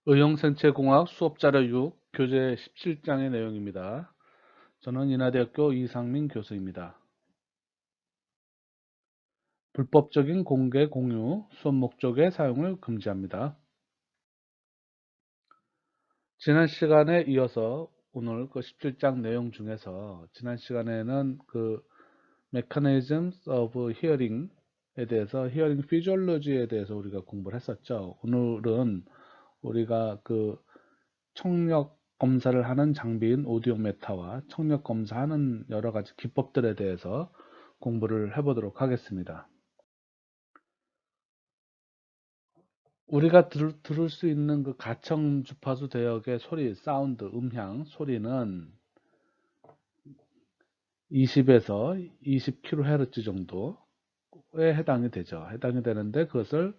의형생체공학 수업자료 6, 교재 17장의 내용입니다. 저는 인하대학교 이상민 교수입니다. 불법적인 공개 공유, 수업 목적의 사용을 금지합니다. 지난 시간에 이어서 오늘 그 17장 내용 중에서 지난 시간에는 그 Mechanisms of Hearing에 대해서 Hearing Physiology에 대해서 우리가 공부를 했었죠. 오늘은 우리가 그 청력 검사를 하는 장비인 오디오메타와 청력 검사하는 여러 가지 기법들에 대해서 공부를 해보도록 하겠습니다. 우리가 들을 수 있는 그 가청 주파수 대역의 소리, 사운드, 음향, 소리는 20에서 20kHz 정도에 해당이 되죠. 해당이 되는데 그것을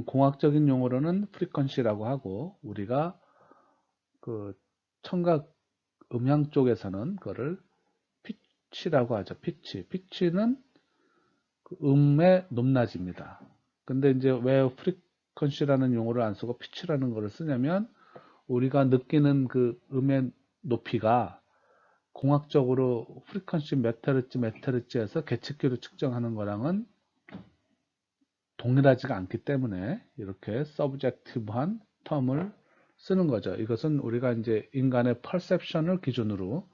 공학적인 용어로는 프리퀀시라고 하고 우리가 그 청각 음향 쪽에서는 그거를 피치라고 하죠. 피치. 피치는 그 음의 높낮이입니다. 근데 이제 왜 프리퀀시라는 용어를 안 쓰고 피치라는 거를 쓰냐면 우리가 느끼는 그 음의 높이가 공학적으로 프리퀀시 몇 헤르츠 몇 헤르츠에서 계측기로 측정하는 거랑은 동일하지가 않기 때문에 이렇게 서브젝티브한 텀을 쓰는 거죠. 이것은 우리가 이제 인간의 퍼셉션을 기준으로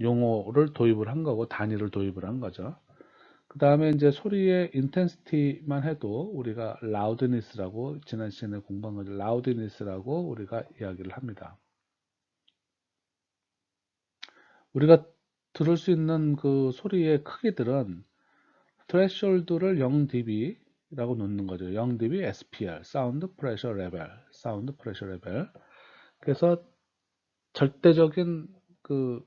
용어를 도입을 한 거고 단위를 도입을 한 거죠. 그 다음에 이제 소리의 인텐시티만 해도 우리가 라우드니스라고 지난 시간에 공부한 거죠. 라우드니스라고 우리가 이야기를 합니다. 우리가 들을 수 있는 그 소리의 크기들은 threshold를 0dB라고 놓는 거죠. 0dB SPR, Sound Pressure Level, Sound Pressure Level. 그래서 절대적인 그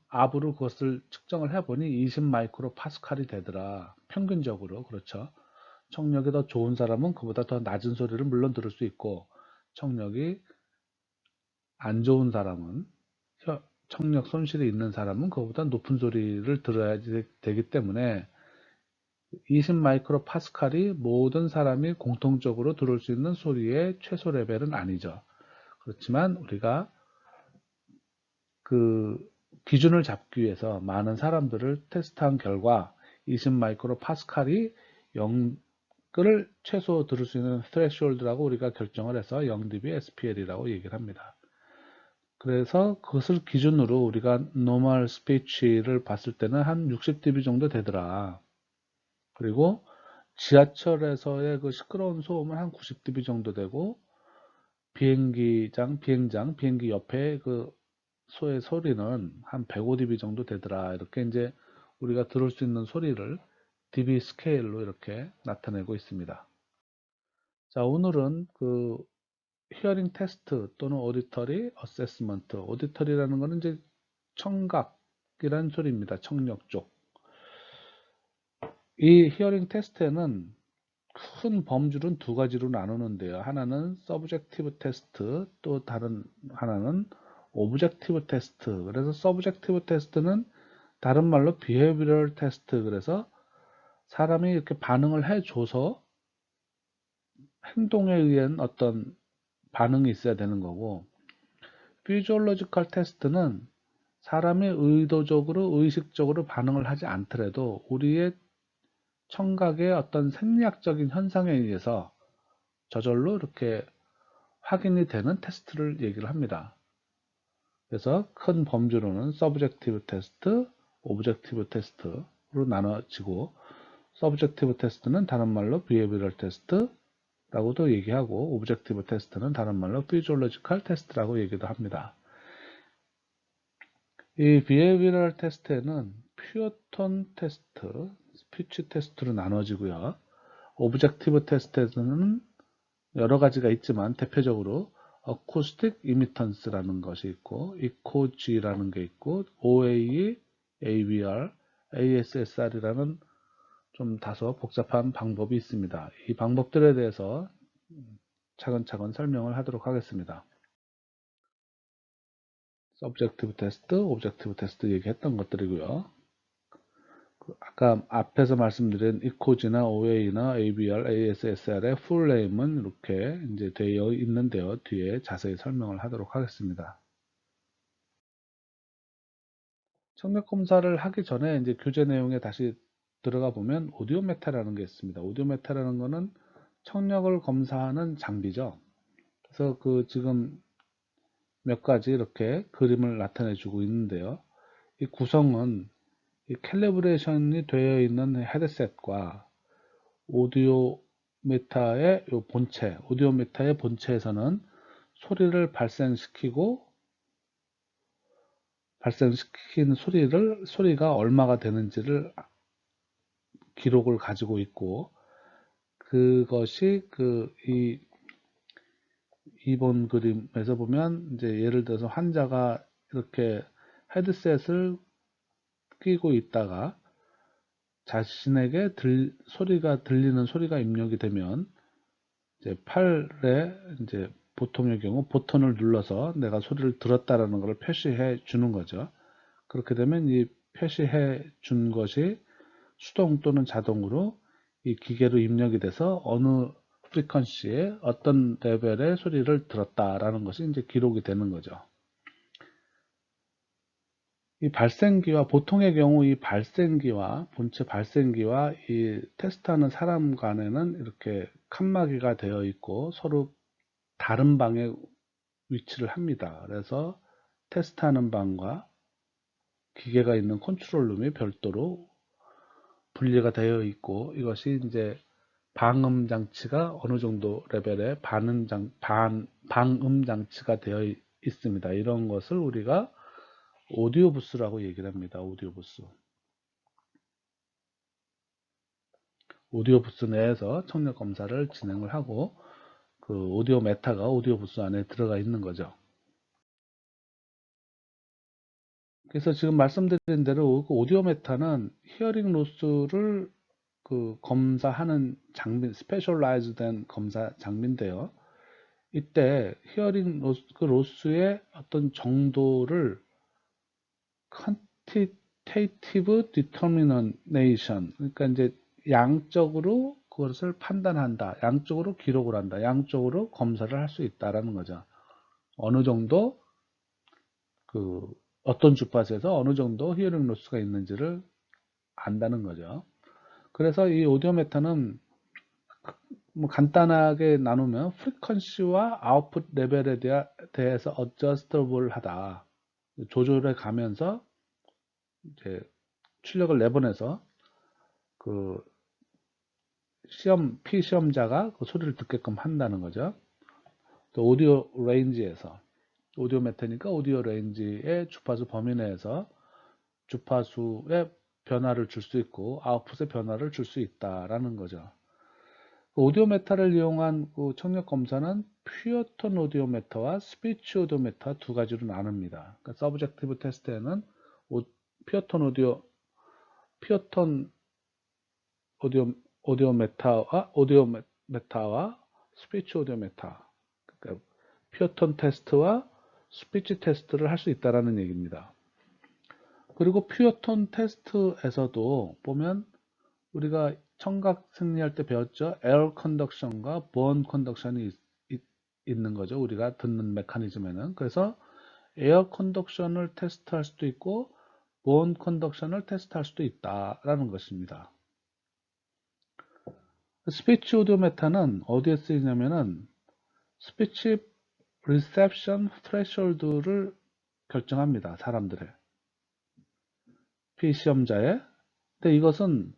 압으로 그것을 측정을 해보니 20 마이크로 파스칼이 되더라. 평균적으로 그렇죠. 청력이 더 좋은 사람은 그보다 더 낮은 소리를 물론 들을 수 있고 청력이 안 좋은 사람은 청력 손실이 있는 사람은 그보다 높은 소리를 들어야 되기 때문에 20 마이크로 파스칼이 모든 사람이 공통적으로 들을 수 있는 소리의 최소 레벨은 아니죠. 그렇지만 우리가 그 기준을 잡기 위해서 많은 사람들을 테스트한 결과 20 마이크로 파스칼이 0을 최소 들을 수 있는 threshold라고 우리가 결정을 해서 0dB SPL이라고 얘기를 합니다. 그래서 그것을 기준으로 우리가 normal speech를 봤을 때는 한 60dB 정도 되더라. 그리고 지하철에서의 그 시끄러운 소음은 한 90dB 정도 되고 비행기 옆에 그 소의 소리는 한 105dB 정도 되더라. 이렇게 이제 우리가 들을 수 있는 소리를 dB 스케일로 이렇게 나타내고 있습니다. 자, 오늘은 그 히어링 테스트 또는 오디터리 어세스먼트. 오디터리라는 거는 이제 청각이란 소리입니다. 청력 쪽. 이 히어링 테스트에는 큰 범주는 두 가지로 나누는데요. 하나는 서브젝티브 테스트, 또 다른 하나는 오브젝티브 테스트. 그래서 서브젝티브 테스트는 다른 말로 비헤비럴 테스트. 그래서 사람이 이렇게 반응을 해줘서 행동에 의한 어떤 반응이 있어야 되는 거고, 피지올로지컬 테스트는 사람이 의도적으로 의식적으로 반응을 하지 않더라도 우리의 청각의 어떤 생리학적인 현상에 의해서 저절로 이렇게 확인이 되는 테스트를 얘기를 합니다. 그래서 큰 범주로는 서브젝티브 테스트, 오브젝티브 테스트로 나눠지고 서브젝티브 테스트는 다른 말로 비헤비럴 테스트라고도 얘기하고 오브젝티브 테스트는 다른 말로 피지올로지컬 테스트라고 얘기도 합니다. 이 비헤비럴 테스트에는 퓨어톤 테스트, 스피치 테스트로 나눠지고요. 오브젝티브 테스트에서는 여러 가지가 있지만 대표적으로 어쿠스틱 이미턴스라는 것이 있고 ECOG라는 게 있고 OAE, AVR, ASSR이라는 좀 다소 복잡한 방법이 있습니다. 이 방법들에 대해서 차근차근 설명을 하도록 하겠습니다. 서브젝티브 테스트, 오브젝티브 테스트 얘기했던 것들이고요. 아까 앞에서 말씀드린 이코지나 OA나 ABR, ASSR의 풀네임은 이렇게 이제 되어 있는데요. 뒤에 자세히 설명을 하도록 하겠습니다. 청력 검사를 하기 전에 이제 교재 내용에 다시 들어가 보면 오디오 메타라는 게 있습니다. 오디오 메타라는 거는 청력을 검사하는 장비죠. 그래서 그 지금 몇 가지 이렇게 그림을 나타내 주고 있는데요. 이 구성은 이 캘리브레이션이 되어 있는 헤드셋과 오디오 메타의 요 본체, 오디오 메타의 본체에서는 소리를 발생시킨 소리가 얼마가 되는지를 기록을 가지고 있고, 그것이 이 2번 그림에서 보면 이제 예를 들어서 환자가 이렇게 헤드셋을 끼고 있다가 자신에게 소리가 들리는 소리가 입력이 되면 이제 팔에 이제 보통의 경우 버튼을 눌러서 내가 소리를 들었다라는 것을 표시해 주는 거죠. 그렇게 되면 이 표시해 준 것이 수동 또는 자동으로 이 기계로 입력이 돼서 어느 프리퀀시에 어떤 레벨의 소리를 들었다라는 것이 이제 기록이 되는 거죠. 이 발생기와 보통의 경우 이 발생기와 본체 발생기와 이 테스트하는 사람 간에는 이렇게 칸막이가 되어 있고 서로 다른 방에 위치를 합니다. 그래서 테스트하는 방과 기계가 있는 컨트롤룸이 별도로 분리가 되어 있고, 이것이 이제 방음 장치가 어느 정도 레벨의 방음 장치가 되어 있습니다. 이런 것을 우리가 오디오 부스라고 얘기를 합니다. 오디오 부스. 오디오 부스 내에서 청력 검사를 진행을 하고 그 오디오 메타가 오디오 부스 안에 들어가 있는 거죠. 그래서 지금 말씀드린 대로 그 오디오 메타는 히어링 로스를 그 검사하는 장비, 스페셜라이즈 된 검사 장비인데요. 이때 히어링 로스, 그 로스의 어떤 정도를 quantitative determination, 그러니까 이제 양적으로 그것을 판단한다, 양적으로 기록을 한다, 양적으로 검사를 할 수 있다라는 거죠. 어느 정도 그 어떤 주파수에서 어느 정도 히어링 로스가 있는지를 안다는 거죠. 그래서 이 오디오 메타는 뭐 간단하게 나누면 프리퀀시와 아웃풋 레벨에 대해서 어저스터블 하다, 조절해 가면서 이제 출력을 내보내서 그 피시험자가 그 소리를 듣게끔 한다는 거죠. 또 오디오 레인지에서 오디오 메타니까 오디오 레인지의 주파수 범위 내에서 주파수의 변화를 줄 수 있고 아웃풋의 변화를 줄 수 있다라는 거죠. 그 오디오 메타를 이용한 그 청력 검사는 퓨어톤 오디오 메타와 스피치 오디오 메타 두 가지로 나눕니다. 그러니까 서브젝티브 테스트에는 퓨어톤 퓨어톤 오디오 메타와 스피치 오디오 메타, 그러니까 퓨어톤 테스트와 스피치 테스트를 할 수 있다라는 얘기입니다. 그리고 퓨어톤 테스트에서도 보면 우리가 청각 승리할 때 배웠죠. 에어 컨덕션과 보언 컨덕션이 있는 거죠. 우리가 듣는 메커니즘에는. 그래서 에어 컨덕션을 테스트할 수도 있고 보언 컨덕션을 테스트할 수도 있다라는 것입니다. 스피치 오디오 메타는 어디에 쓰이냐면은 스피치 리셉션 트레셔홀드를 결정합니다. 사람들의 피시험자의. 근데 이것은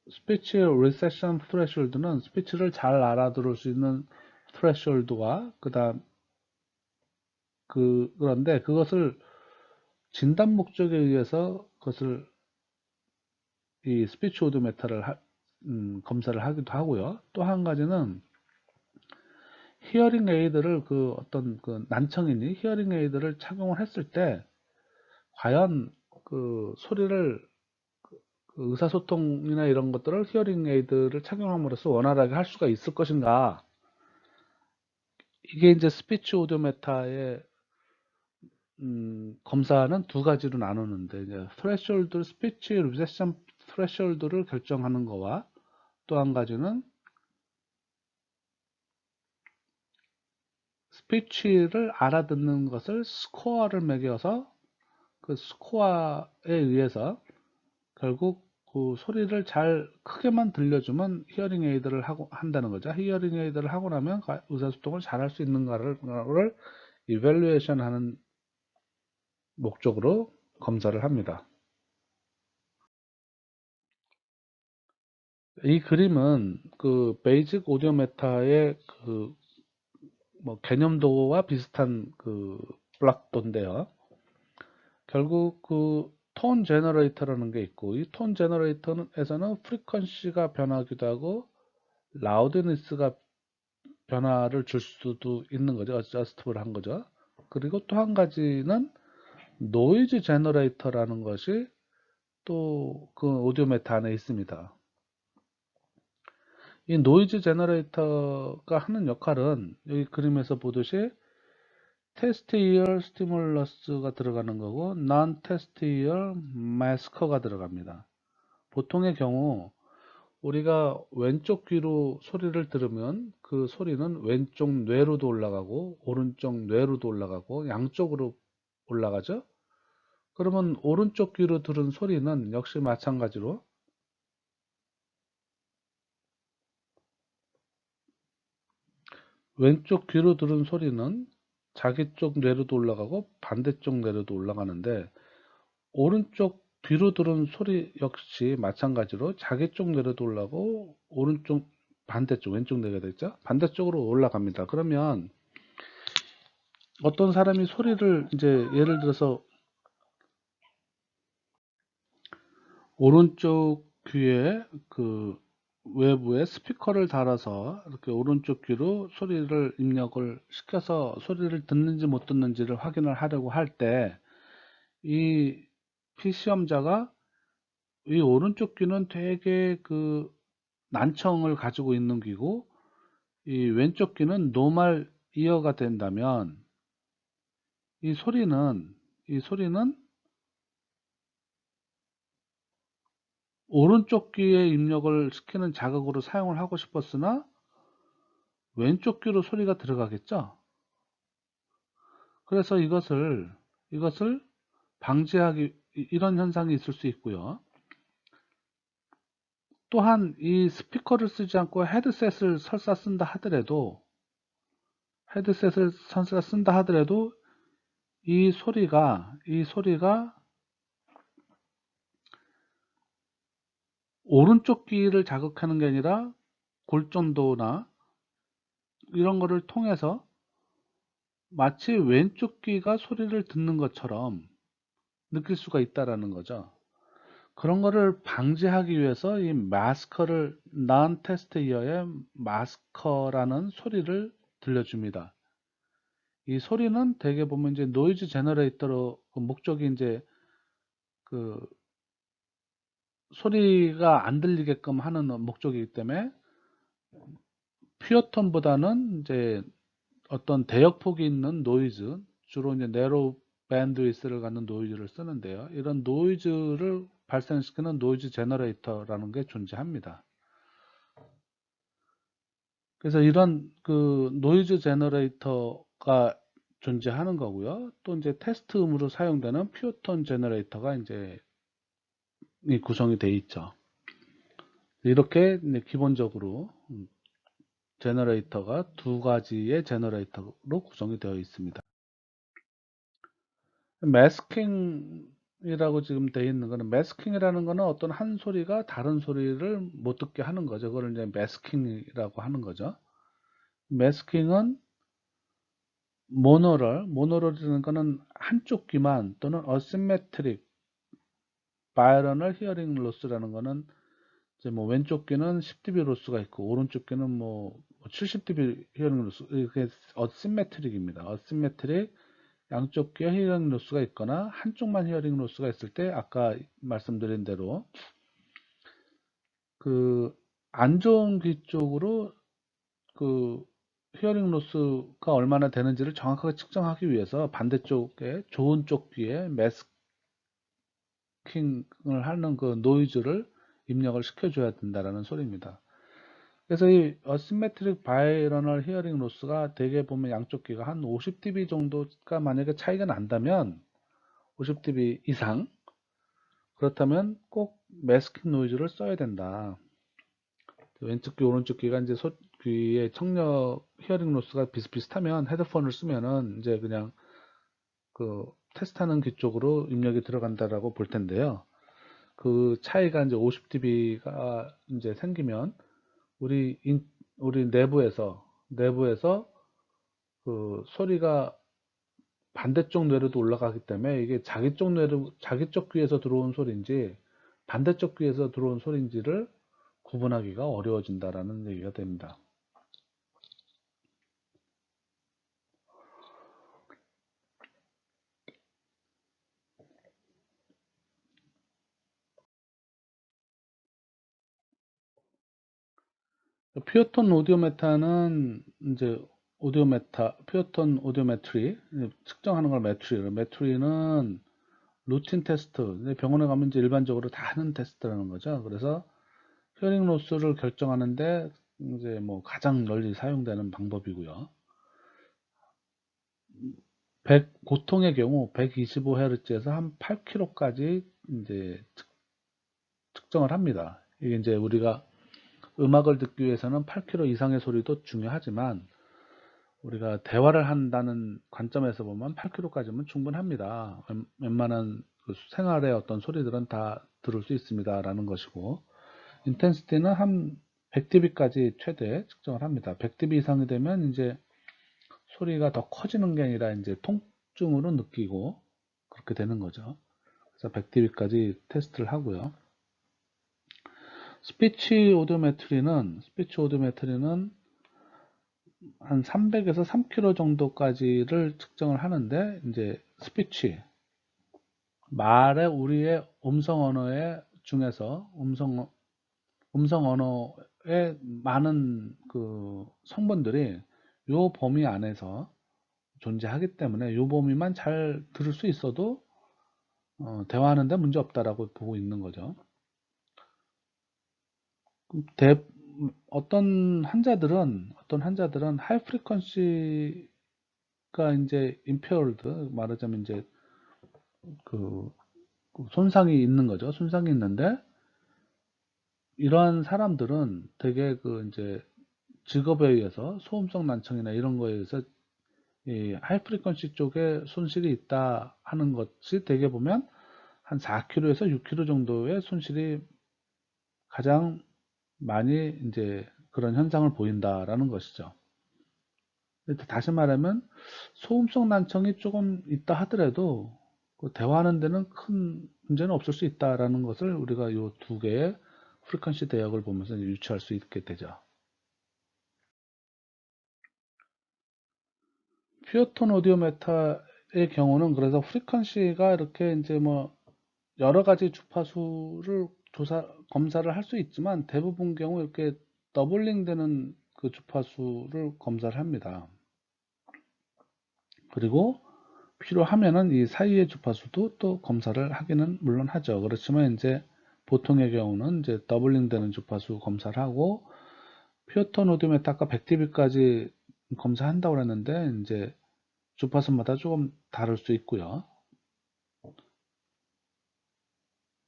스피치 리셉션 트레셔홀드는 스피치를 잘 알아들을 수 있는 트레셔홀드와 그런데 그것을 진단 목적에 의해서 그것을 이 스피치 오디오 메타를 검사를 하기도 하고요. 또 한 가지는 히어링 에이드를 어떤 난청인이 히어링 에이드를 착용을 했을 때 과연 그 소리를 그 의사소통이나 이런 것들을 히어링 에이드를 착용함으로써 원활하게 할 수가 있을 것인가. 이게 이제 스피치 오디오 메타의 검사는 두 가지로 나누는데, 이제 스피치 threshold를 결정하는 거와 또 한 가지는 스피치를 알아듣는 것을 스코어를 매겨서 그 스코어에 의해서 결국 그 소리를 잘 크게만 들려주면 히어링 에이드를 하고 한다는 거죠. 히어링 에이드를 하고 나면 의사소통을 잘 할 수 있는가를 이밸루에이션 하는 목적으로 검사를 합니다. 이 그림은 그 베이직 오디오 메타의 그 뭐 개념도와 비슷한 그 블락도인데요. 결국 그 톤 제너레이터라는 게 있고 이 톤 제너레이터에서는 프리퀀시가 변하기도 하고 라우드니스가 변화를 줄 수도 있는 거죠. 어저스트블 한 거죠. 그리고 또 한 가지는 노이즈 제너레이터라는 것이 또 그 오디오 메타 안에 있습니다. 이 노이즈 제너레이터가 하는 역할은 여기 그림에서 보듯이 테스트 이어 스티뮬러스가 들어가는 거고 non 테스트 이어 마스커가 들어갑니다. 보통의 경우 우리가 왼쪽 귀로 소리를 들으면 그 소리는 왼쪽 뇌로도 올라가고 오른쪽 뇌로도 올라가고 양쪽으로 올라가죠. 그러면 오른쪽 귀로 들은 소리는 역시 마찬가지로 왼쪽 귀로 들은 소리는 자기 쪽 뇌로도 올라가고 반대쪽 뇌로도 올라가는데 오른쪽 뒤로 들은 소리 역시 마찬가지로 자기 쪽 뇌로도 올라가고 오른쪽 반대쪽 왼쪽 뇌가 됐죠. 반대쪽으로 올라갑니다. 그러면 어떤 사람이 소리를 이제 예를 들어서 오른쪽 귀에 그 외부에 스피커를 달아서 이렇게 오른쪽 귀로 소리를 입력을 시켜서 소리를 듣는지 못 듣는지를 확인을 하려고 할 때 이 피시험자가 이 오른쪽 귀는 되게 그 난청을 가지고 있는 귀고 이 왼쪽 귀는 노말 이어가 된다면 이 소리는 오른쪽 귀에 입력을 시키는 자극으로 사용을 하고 싶었으나 왼쪽 귀로 소리가 들어가겠죠. 그래서 이것을 방지하기 이런 현상이 있을 수 있고요. 또한 이 스피커를 쓰지 않고 헤드셋을 설사 쓴다 하더라도 이 소리가 오른쪽 귀를 자극하는 게 아니라 골전도나 이런 거를 통해서 마치 왼쪽 귀가 소리를 듣는 것처럼 느낄 수가 있다라는 거죠. 그런 거를 방지하기 위해서 이 마스커를 non 테스트 이어의 마스커라는 소리를 들려줍니다. 이 소리는 대개 보면 이제 노이즈 제너레이터로 그 목적이 이제 그 소리가 안 들리게끔 하는 목적이기 때문에 퓨어톤보다는 이제 어떤 대역폭이 있는 노이즈, 주로 이제 네로 밴드위스를 갖는 노이즈를 쓰는데요. 이런 노이즈를 발생시키는 노이즈 제너레이터라는 게 존재합니다. 그래서 이런 그 노이즈 제너레이터가 존재하는 거고요. 또 이제 테스트 음으로 사용되는 퓨어톤 제너레이터가 이제 구성이 되어 있죠. 이렇게 기본적으로 제너레이터가 두 가지의 제너레이터로 구성이 되어 있습니다. 매스킹이라고 지금 되어 있는 거는 매스킹이라는 거는 어떤 한 소리가 다른 소리를 못 듣게 하는 거죠. 그걸 이제 매스킹이라고 하는 거죠. 매스킹은 모노럴이라는 거는 한쪽 귀만 또는 어시메트릭 바이러널 히어링 로스라는 거는 이제 뭐 왼쪽 귀는 10dB 로스가 있고 오른쪽 귀는 뭐 70dB 히어링 로스 이게 어시메트릭입니다. 어시메트릭 양쪽 귀에 히어링 로스가 있거나 한쪽만 히어링 로스가 있을 때 아까 말씀드린 대로 그 안 좋은 귀 쪽으로 그 히어링 로스가 얼마나 되는지를 정확하게 측정하기 위해서 반대쪽에 좋은 쪽 귀에 매스킹을 하는 그 노이즈를 입력을 시켜줘야 된다라는 소리입니다. 그래서 이 어시메트릭 바이러널 히어링 로스가 대개 보면 양쪽 귀가 한 50dB 정도가 만약에 차이가 난다면 50dB 이상 그렇다면 꼭 매스킹 노이즈를 써야 된다. 왼쪽 귀 오른쪽 귀가 이제 귀의 청력 히어링 로스가 비슷비슷하면 헤드폰을 쓰면은 이제 그냥 그 테스트하는 귀 쪽으로 입력이 들어간다라고 볼 텐데요. 그 차이가 이제 50dB가 이제 생기면 우리 우리 내부에서 그 소리가 반대쪽 뇌로도 올라가기 때문에 이게 자기 쪽 귀에서 들어온 소리인지 반대쪽 귀에서 들어온 소리인지를 구분하기가 어려워진다라는 얘기가 됩니다. 퓨어톤 오디오메타는 이제 퓨어톤 오디오메트리 측정하는 걸 메트리는 루틴 테스트 병원에 가면 이제 일반적으로 다 하는 테스트라는 거죠. 그래서 히어링 로스를 결정하는데 이제 뭐 가장 널리 사용되는 방법이고요. 보통의 경우 125Hz에서 한 8kHz까지 이제 측정을 합니다. 이게 이제 우리가 음악을 듣기 위해서는 8kHz 이상의 소리도 중요하지만 우리가 대화를 한다는 관점에서 보면 8kHz까지면 충분합니다. 웬만한 그 생활의 어떤 소리들은 다 들을 수 있습니다라는 것이고 인텐시티는 한 100dB까지 최대 측정을 합니다. 100dB 이상이 되면 이제 소리가 더 커지는 게 아니라 이제 통증으로 느끼고 그렇게 되는 거죠. 그래서 100dB까지 테스트를 하고요. 스피치 오디오메트리는 한 300에서 3kHz 정도까지를 측정을 하는데 이제 스피치 우리의 음성 언어의 중에서 음성 언어의 많은 그 성분들이 요 범위 안에서 존재하기 때문에 요 범위만 잘 들을 수 있어도 대화하는데 문제 없다라고 보고 있는 거죠. 어떤 환자들은 하이 프리퀀시가 이제 impaired 말하자면 이제 그 손상이 있는 거죠. 손상이 있는데 이러한 사람들은 되게 그 이제 직업에 의해서 소음성 난청이나 이런 거에 의해서 이 하이 프리퀀시 쪽에 손실이 있다 하는 것이 대개 보면 한 4kg에서 6kg 정도의 손실이 가장 많이 이제 그런 현상을 보인다라는 것이죠. 다시 말하면 소음성 난청이 조금 있다 하더라도 그 대화하는 데는 큰 문제는 없을 수 있다라는 것을 우리가 이 두 개의 프리퀀시 대역을 보면서 유추할 수 있게 되죠. 퓨어톤 오디오 메타의 경우는 그래서 프리퀀시가 이렇게 이제 뭐 여러 가지 주파수를 검사를 할 수 있지만 대부분 경우 이렇게 더블링 되는 그 주파수를 검사를 합니다. 그리고 필요하면은 이 사이의 주파수도 또 검사를 하기는 물론 하죠. 그렇지만 이제 보통의 경우는 이제 더블링 되는 주파수 검사를 하고 퓨어톤 오디오메타 아까 100dB까지 검사한다고 그랬는데 이제 주파수마다 조금 다를 수 있고요.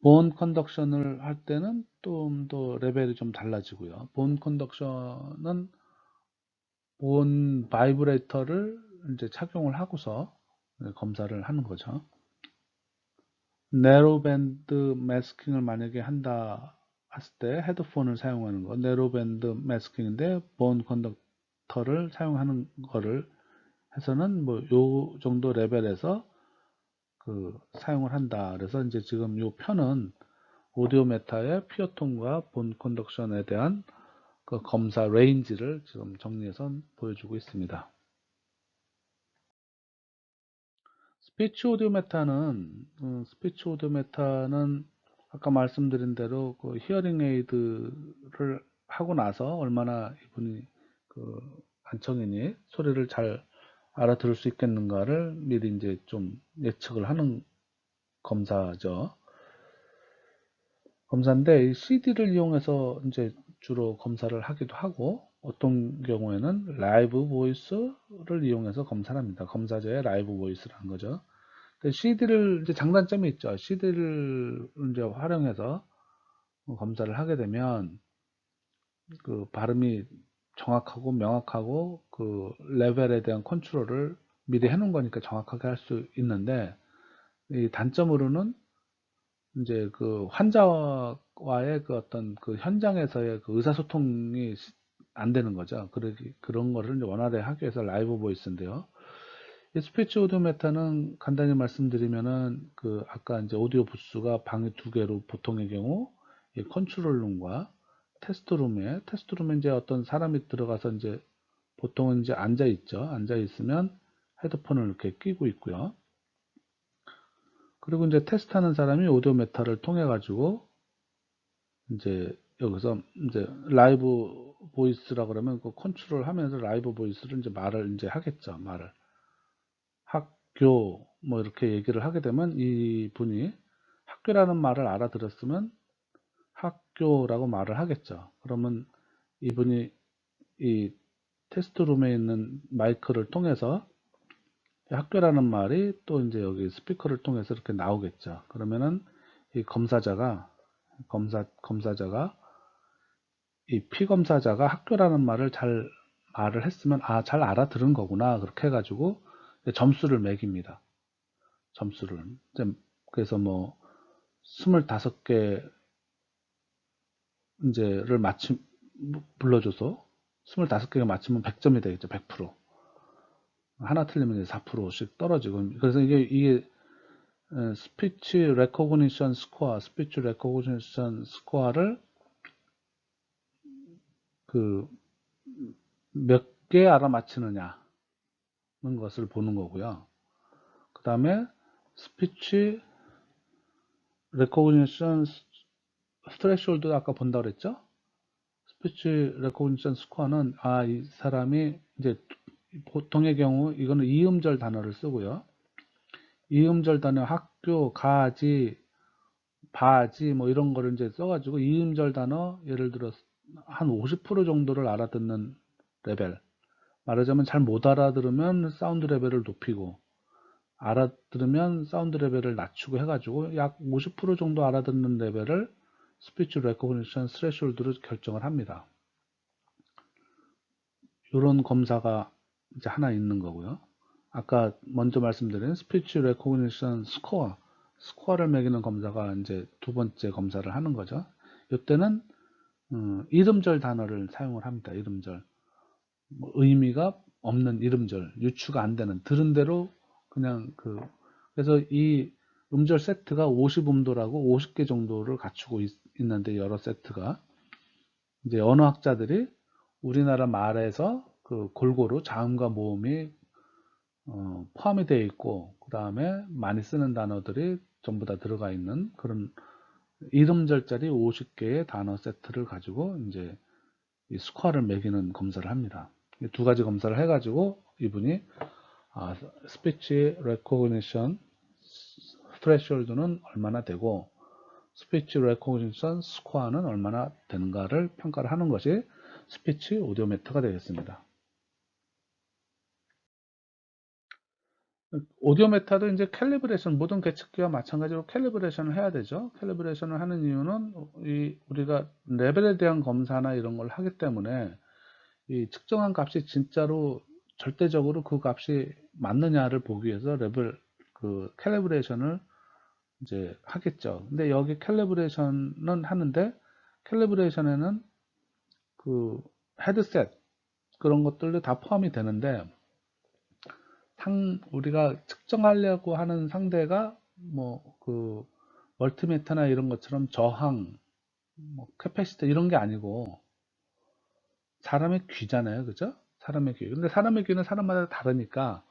본 컨덕션을 할 때는 좀 더 레벨이 좀 달라지고요. 본 컨덕션은 본 바이브레이터를 이제 착용을 하고서 검사를 하는 거죠. 네로밴드 매스킹을 만약에 한다 했을 때 헤드폰을 사용하는 거, 네로밴드 매스킹인데 본 컨덕터를 사용하는 거를 해서는 뭐 요 정도 레벨에서 그 사용을 한다. 그래서 이제 지금 요 편은 오디오 메타의 퓨어톤과 본 컨덕션에 대한 그 검사 레인지를 지금 정리해서 보여주고 있습니다. 스피치 오디오 메타는 아까 말씀드린 대로 그 히어링 에이드를 하고 나서 얼마나 이분이 그 안청인이 소리를 잘 알아들을 수 있겠는가를 미리 이제 좀 예측을 하는 검사죠. 검사인데 이 CD를 이용해서 이제 주로 검사를 하기도 하고 어떤 경우에는 라이브 보이스를 이용해서 검사를 합니다. 검사자의 라이브 보이스라는 거죠. CD를 이제 장단점이 있죠. CD를 이제 활용해서 검사를 하게 되면 그 발음이 정확하고 명확하고 그 레벨에 대한 컨트롤을 미리 해놓은 거니까 정확하게 할 수 있는데 이 단점으로는 이제 그 환자와의 그 어떤 그 현장에서의 그 의사소통이 안 되는 거죠. 그런 거를 이제 원활하게 하기 위해서 라이브 보이스인데요. 이 스피치 오디오 메타는 간단히 말씀드리면은 그 아까 이제 오디오 부스가 방이 두 개로 보통의 경우 이 컨트롤룸과 테스트룸에 이제 어떤 사람이 들어가서 이제 보통은 이제 앉아 있죠. 앉아 있으면 헤드폰을 이렇게 끼고 있고요. 그리고 이제 테스트하는 사람이 오디오 메타를 통해 가지고 이제 여기서 이제 라이브 보이스라 그러면 그 컨트롤 하면서 라이브 보이스를 이제 말을 이제 하겠죠. 말을. 학교 뭐 이렇게 얘기를 하게 되면 이 분이 학교라는 말을 알아들었으면 학교라고 말을 하겠죠. 그러면 이분이 이 테스트룸에 있는 마이크를 통해서 학교라는 말이 또 이제 여기 스피커를 통해서 이렇게 나오겠죠. 그러면은 이 검사자가 이 피검사자가 학교라는 말을 잘 말을 했으면 잘 알아들은 거구나 그렇게 해가지고 점수를 매깁니다. 점수를 그래서 뭐 25개 이제를 맞춤 불러줘서 25개가 맞추면 100점이 되겠죠. 100%. 하나 틀리면 이제 4%씩 떨어지고 그래서 이게 스피치 레코그니션 스코어를 그 몇 개 알아맞히느냐는 것을 보는 거고요. 그 다음에 스피치 레코그니션 스트레시홀드 아까 본다고 그랬죠? 스피치 레코그니션 스코어는 이 사람이 이제 보통의 경우 이거는 이음절 단어를 쓰고요. 이음절 단어 학교, 가지, 바지 뭐 이런 거를 이제 써가지고 이음절 단어 예를 들어 한 50% 정도를 알아듣는 레벨. 말하자면 잘 못 알아들으면 사운드 레벨을 높이고 알아들으면 사운드 레벨을 낮추고 해가지고 약 50% 정도 알아듣는 레벨을 스피치 레코그니션 스레시홀드로 결정을 합니다. 이런 검사가 이제 하나 있는 거고요. 아까 먼저 말씀드린 스피치 레코그니션 스코어를 매기는 검사가 이제 두 번째 검사를 하는 거죠. 이때는 이름절 단어를 사용을 합니다. 이름절. 뭐 의미가 없는 이름절, 유추가 안 되는 들은 대로 그냥 그래서 이 음절 세트가 50음도라고 50개 정도를 갖추고 있는데 여러 세트가 이제 언어학자들이 우리나라 말에서 그 골고루 자음과 모음이 포함이 되어 있고 그 다음에 많이 쓰는 단어들이 전부 다 들어가 있는 그런 이름절짜리 50개의 단어 세트를 가지고 이제 이 스코어를 매기는 검사를 합니다. 두 가지 검사를 해가지고 이분이 스피치 레코그니션 스트레시홀드는 얼마나 되고 스피치 레코그니션 스코어는 얼마나 되는가를 평가를 하는 것이 스피치 오디오메트가 되겠습니다. 오디오 메타도 이제 캘리브레이션, 모든 계측기와 마찬가지로 캘리브레이션을 해야 되죠. 캘리브레이션을 하는 이유는 우리가 레벨에 대한 검사나 이런 걸 하기 때문에 이 측정한 값이 진짜로 절대적으로 그 값이 맞느냐를 보기 위해서 캘리브레이션을 이제 하겠죠. 근데 여기 캘리브레이션은 하는데 캘리브레이션에는 그 헤드셋 그런 것들도 다 포함이 되는데 우리가 측정하려고 하는 상대가 멀티미터나 이런 것처럼 저항, 캐패시터 이런 게 아니고 사람의 귀잖아요. 그죠? 사람의 귀. 근데 사람의 귀는 사람마다 다르니까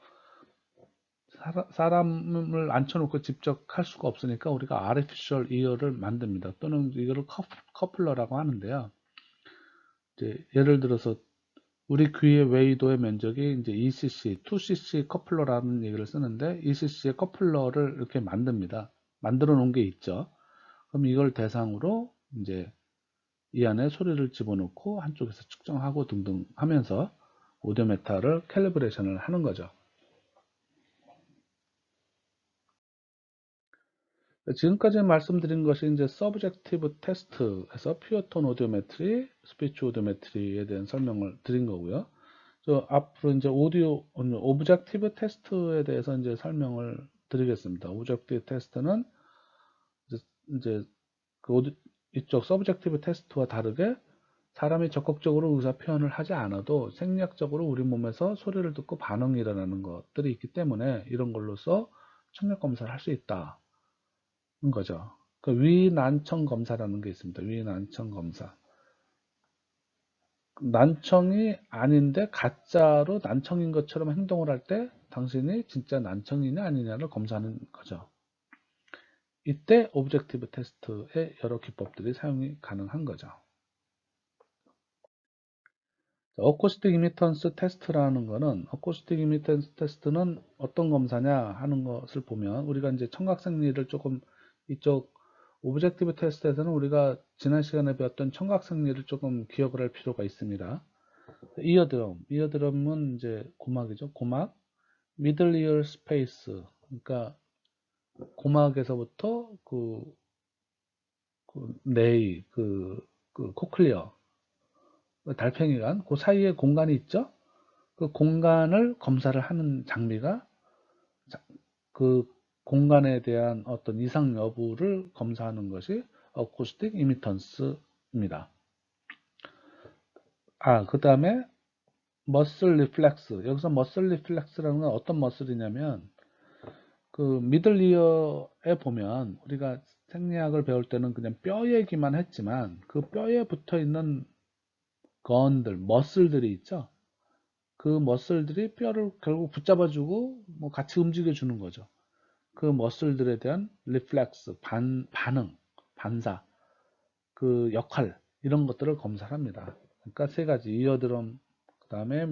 사람을 앉혀놓고 직접 할 수가 없으니까 우리가 artificial ear를 만듭니다. 또는 이거를 커플러라고 하는데요. 이제 예를 들어서 우리 귀의 웨이도의 면적이 이제 2cc, 2cc 커플러라는 얘기를 쓰는데 2cc의 커플러를 이렇게 만듭니다. 만들어 놓은 게 있죠. 그럼 이걸 대상으로 이제 이 안에 소리를 집어넣고 한쪽에서 측정하고 등등 하면서 오디오 메타를 캘리브레이션을 하는 거죠. 지금까지 말씀드린 것이 이제 서브젝티브 테스트에서 퓨어톤 오디오메트리, 스피치 오디오메트리에 대한 설명을 드린 거고요. 앞으로 이제 오브젝티브 테스트에 대해서 이제 설명을 드리겠습니다. 오브젝티브 테스트는 이제 이쪽 서브젝티브 테스트와 다르게 사람이 적극적으로 의사 표현을 하지 않아도 생리학적으로 우리 몸에서 소리를 듣고 반응이 일어나는 것들이 있기 때문에 이런 걸로써 청력 검사를 할 수 있다는 거죠. 그 위난청 검사라는 게 있습니다. 위난청 검사. 난청이 아닌데 가짜로 난청인 것처럼 행동을 할 때 당신이 진짜 난청이냐 아니냐를 검사하는 거죠. 이때 오브젝티브 테스트의 여러 기법들이 사용이 가능한 거죠. 어쿠스틱 이미턴스 테스트라는 거는 어쿠스틱 이미턴스 테스트는 어떤 검사냐 하는 것을 보면 우리가 이제 청각생리를 조금 이쪽 오브젝티브 테스트에서는 우리가 지난 시간에 배웠던 청각생리를 조금 기억을 할 필요가 있습니다. 이어드럼은 이제 고막이죠. 고막, 미들 이어 스페이스, 그러니까 고막에서부터 그 네이, 그 코클리어, 달팽이관, 그 사이에 공간이 있죠. 그 공간을 검사를 하는 장비가 그 공간에 대한 어떤 이상 여부를 검사하는 것이 어쿠스틱 이미턴스입니다. 그 다음에 머슬 리플렉스. 여기서 머슬 리플렉스라는 건 어떤 머슬이냐면 그 미들 이어에 보면 우리가 생리학을 배울 때는 그냥 뼈 얘기만 했지만 그 뼈에 붙어 있는 건들, 머슬들이 있죠. 그 머슬들이 뼈를 결국 붙잡아주고 뭐 같이 움직여주는 거죠. 그 머슬들에 대한 리플렉스, 반응, 반사, 그 역할 이런 것들을 검사합니다. 그러니까 세 가지 이어드럼, 그 다음에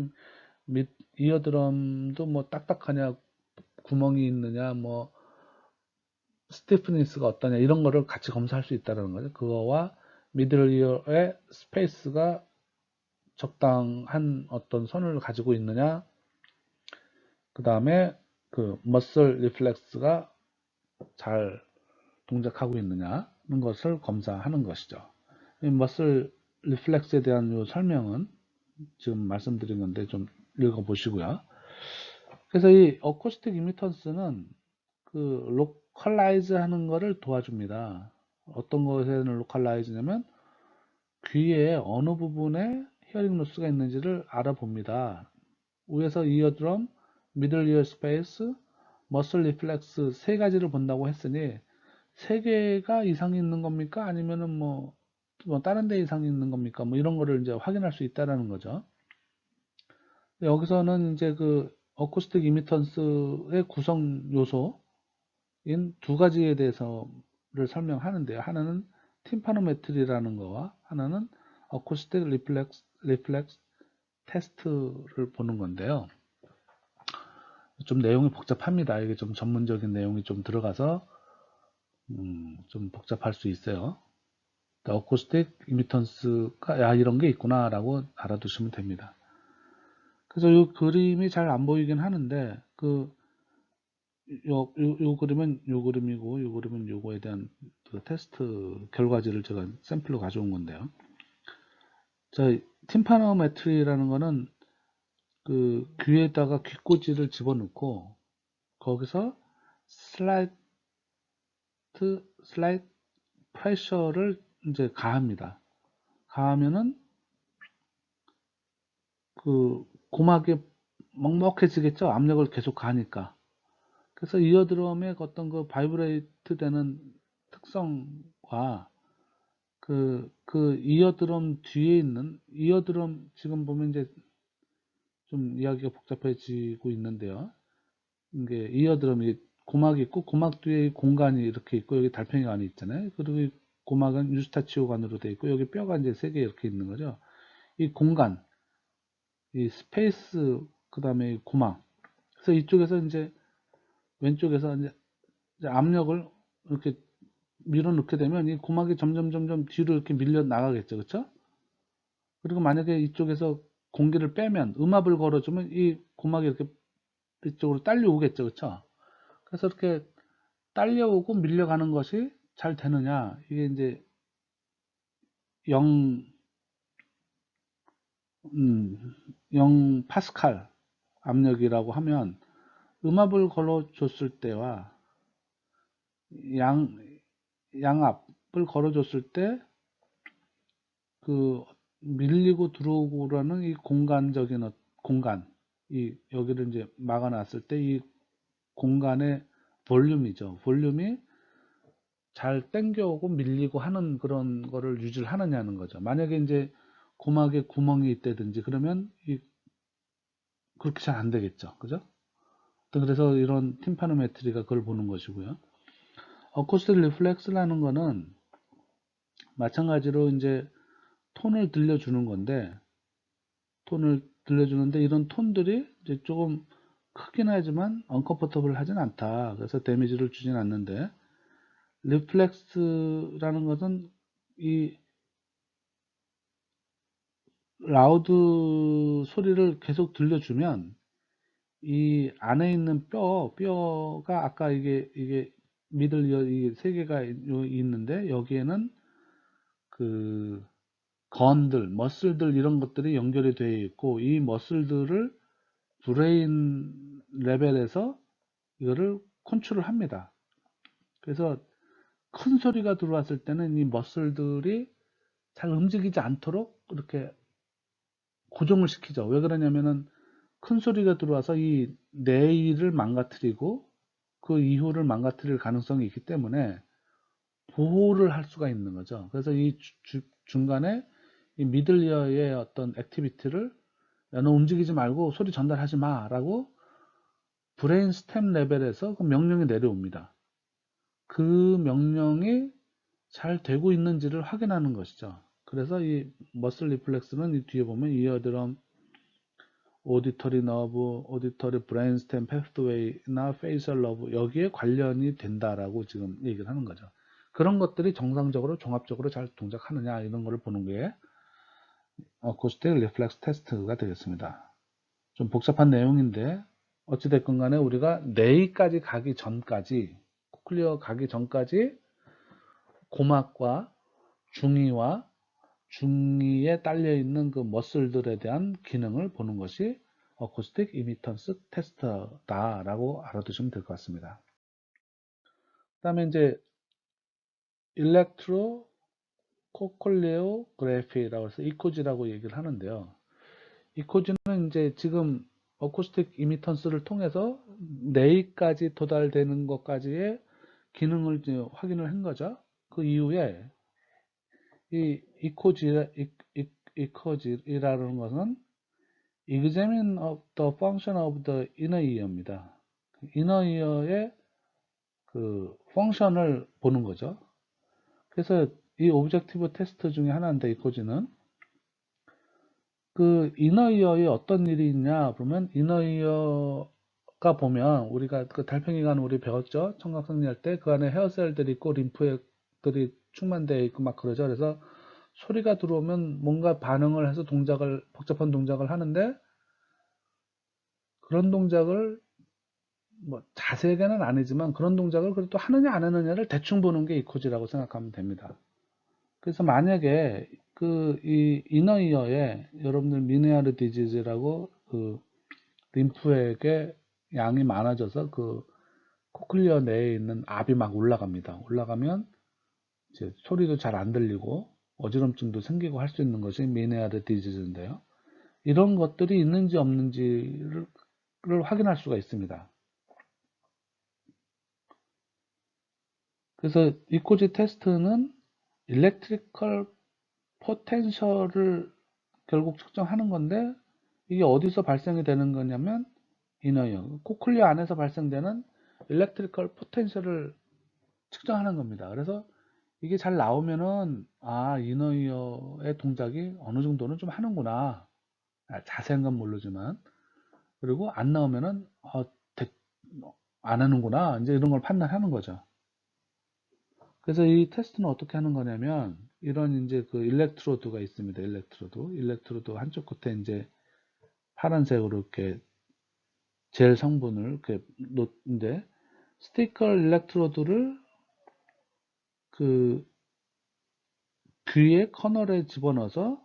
이어드럼도 뭐 딱딱하냐, 구멍이 있느냐, 뭐 스티프니스가 어떠냐 이런 거를 같이 검사할 수 있다는 거죠. 그거와 미들 이어의 스페이스가 적당한 어떤 선을 가지고 있느냐, 그 다음에 그 머슬 리플렉스가 잘 동작하고 있느냐는 것을 검사하는 것이죠. 이 머슬 리플렉스에 대한 요 설명은 지금 말씀드린 건데 좀 읽어보시고요. 그래서 이 어쿠스틱 이미턴스는 그 로컬라이즈 하는 거를 도와줍니다. 어떤 것에는 로컬라이즈냐면 귀에 어느 부분에 히어링 로스가 있는지를 알아봅니다. 위에서 이어드럼, 미들 이어 스페이스, 머슬 리플렉스 세 가지를 본다고 했으니 세 개가 이상이 있는 겁니까? 아니면은 뭐 다른 데 이상이 있는 겁니까? 뭐 이런 거를 이제 확인할 수 있다라는 거죠. 여기서는 이제 그 어쿠스틱 이미턴스의 구성 요소인 두 가지에 대해서를 설명하는데요. 하나는 팀파노메트리라는 거와 하나는 어쿠스틱 리플렉스 테스트를 보는 건데요. 좀 내용이 복잡합니다. 이게 좀 전문적인 내용이 좀 들어가서 좀 복잡할 수 있어요. 어쿠스틱 이미턴스가 이런 게 있구나 라고 알아두시면 됩니다. 그래서 이 그림이 잘 안 보이긴 하는데 요 그림은 요 그림이고 요 그림은 요거에 대한 그 테스트 결과지를 제가 샘플로 가져온 건데요. 자, 팀파노메트리라는 거는 그 귀에다가 귀꽂이를 집어넣고 거기서 슬라이트 프레셔를 이제 가합니다. 가하면은 그 고막이 먹먹해지겠죠. 압력을 계속 가니까. 그래서 이어드럼의 어떤 그 바이브레이트 되는 특성과 그 이어드럼 뒤에 있는 이어드럼 지금 보면 이제 좀 이야기가 복잡해지고 있는데요. 이게 이어드럼이 고막이 있고 고막 뒤에 공간이 이렇게 있고 여기 달팽이관이 있잖아요. 그리고 이 고막은 유스타치오관으로 되어 있고 여기 뼈가 이제 세 개 이렇게 있는 거죠. 이 공간, 이 스페이스, 그 다음에 고막. 그래서 이쪽에서 이제 왼쪽에서 이제 압력을 이렇게 밀어넣게 되면 이 고막이 점점 뒤로 이렇게 밀려 나가겠죠. 그쵸? 그리고 만약에 이쪽에서 공기를 빼면 음압을 걸어주면 이 고막이 이렇게 이쪽으로 딸려오겠죠. 그쵸? 그래서 이렇게 딸려오고 밀려가는 것이 잘 되느냐. 이게 이제 0, 0 파스칼 압력이라고 하면 음압을 걸어줬을 때와 양, 양압을 걸어줬을 때 그 밀리고 들어오고라는 이 공간적인 공간, 이 여기를 이제 막아놨을 때 이 공간의 볼륨이죠. 볼륨이 잘 땡겨오고 밀리고 하는 그런 거를 유지를 하느냐는 거죠. 만약에 이제 고막에 구멍이 있다든지 그러면 그렇게 잘 안 되겠죠. 그죠? 그래서 이런 팀파노메트리가 그걸 보는 것이고요. 어쿠스틱 리플렉스라는 거는 마찬가지로 이제 톤을 들려주는 건데, 이런 톤들이 이제 조금 크긴 하지만 언컴포터블 하진 않다. 그래서 데미지를 주진 않는데, 리플렉스라는 것은 이 라우드 소리를 계속 들려주면 이 안에 있는 뼈가 아까 이게 미들 이어 이 세 개가 있는데 여기에는 그 건들, 머슬들 이런 것들이 연결이 되어 있고 이 머슬들을 브레인 레벨에서 이거를 컨트롤 합니다. 그래서 큰 소리가 들어왔을 때는 이 머슬들이 잘 움직이지 않도록 이렇게 고정을 시키죠. 왜 그러냐면은 큰 소리가 들어와서 이 내일을 망가뜨리고 그 이후를 망가뜨릴 가능성이 있기 때문에 보호를 할 수가 있는 거죠. 그래서 이 중간에 이 미들리어의 어떤 액티비티를 야, 너 움직이지 말고 소리 전달하지 마 라고 브레인 스템 레벨에서 그 명령이 내려옵니다. 그 명령이 잘 되고 있는지를 확인하는 것이죠. 그래서 이 머슬 리플렉스는 이 뒤에 보면 이어드럼, 오디터리 너브, 오디터리 브레인스템 패스웨이나 페이셜 러브 여기에 관련이 된다라고 지금 얘기를 하는 거죠. 그런 것들이 정상적으로 종합적으로 잘 동작하느냐 이런 거를 보는 게 어쿠스틱 리플렉스 테스트가 되겠습니다. 좀 복잡한 내용인데 어찌됐건 간에 우리가 뇌까지 가기 전까지 코클리어 가기 전까지 고막과 중이와 중이에 딸려 있는 그 머슬들에 대한 기능을 보는 것이 어쿠스틱 이미턴스 테스트다라고 알아두시면 될 것 같습니다. 그다음에 이제 일렉트로 코클레오그래피라고 해서 이코지라고 얘기를 하는데요. 이코지는 이제 지금 어쿠스틱 이미턴스를 통해서 뇌까지 도달되는 것까지의 기능을 이제 확인을 한 거죠. 그 이후에 이 이코지라는 것은 examine of the function of the inner ear입니다. inner ear의 그 펑션을 보는 거죠. 그래서 이 오브젝티브 테스트 중에 하나인데 이코지는 그 이너 이어에 어떤 일이 있냐 그러면 이너 이어가 보면 우리가 그 달팽이관 우리 배웠죠. 청각성리할 때 그 안에 헤어셀들이 있고 림프액들이 충만되어 있고 막 그러죠. 그래서 소리가 들어오면 뭔가 반응을 해서 복잡한 동작을 하는데 그런 동작을 뭐 자세하게는 아니지만 그런 동작을 그래도 하느냐 안 하느냐를 대충 보는 게 이코지라고 생각하면 됩니다. 그래서 만약에 그 이 이너 이어에 여러분들 미네아르 디지즈라고 그 림프액의 양이 많아져서 그 코클리어 내에 있는 압이 막 올라갑니다. 올라가면 이제 소리도 잘 안 들리고 어지럼증도 생기고 할 수 있는 것이 미네아르 디지즈인데요. 이런 것들이 있는지 없는지를 확인할 수가 있습니다. 그래서 이코지 테스트는 일렉트리컬 포텐셜을 결국 측정하는 건데 이게 어디서 발생이 되는 거냐면 이너이어 코클리어 안에서 발생되는 일렉트리컬 포텐셜을 측정하는 겁니다. 그래서 이게 잘 나오면은 아 이너이어의 동작이 어느 정도는 좀 하는구나. 자세한 건 모르지만 그리고 안 나오면은 안 하는구나. 이제 이런 걸 판단하는 거죠. 그래서 이 테스트는 어떻게 하는 거냐면, 이런 이제 그 일렉트로드가 있습니다. 일렉트로드 한쪽 끝에 이제 파란색으로 이렇게 젤 성분을 이렇게 놓는데, 스티커 일렉트로드를 그 귀의 커널에 집어넣어서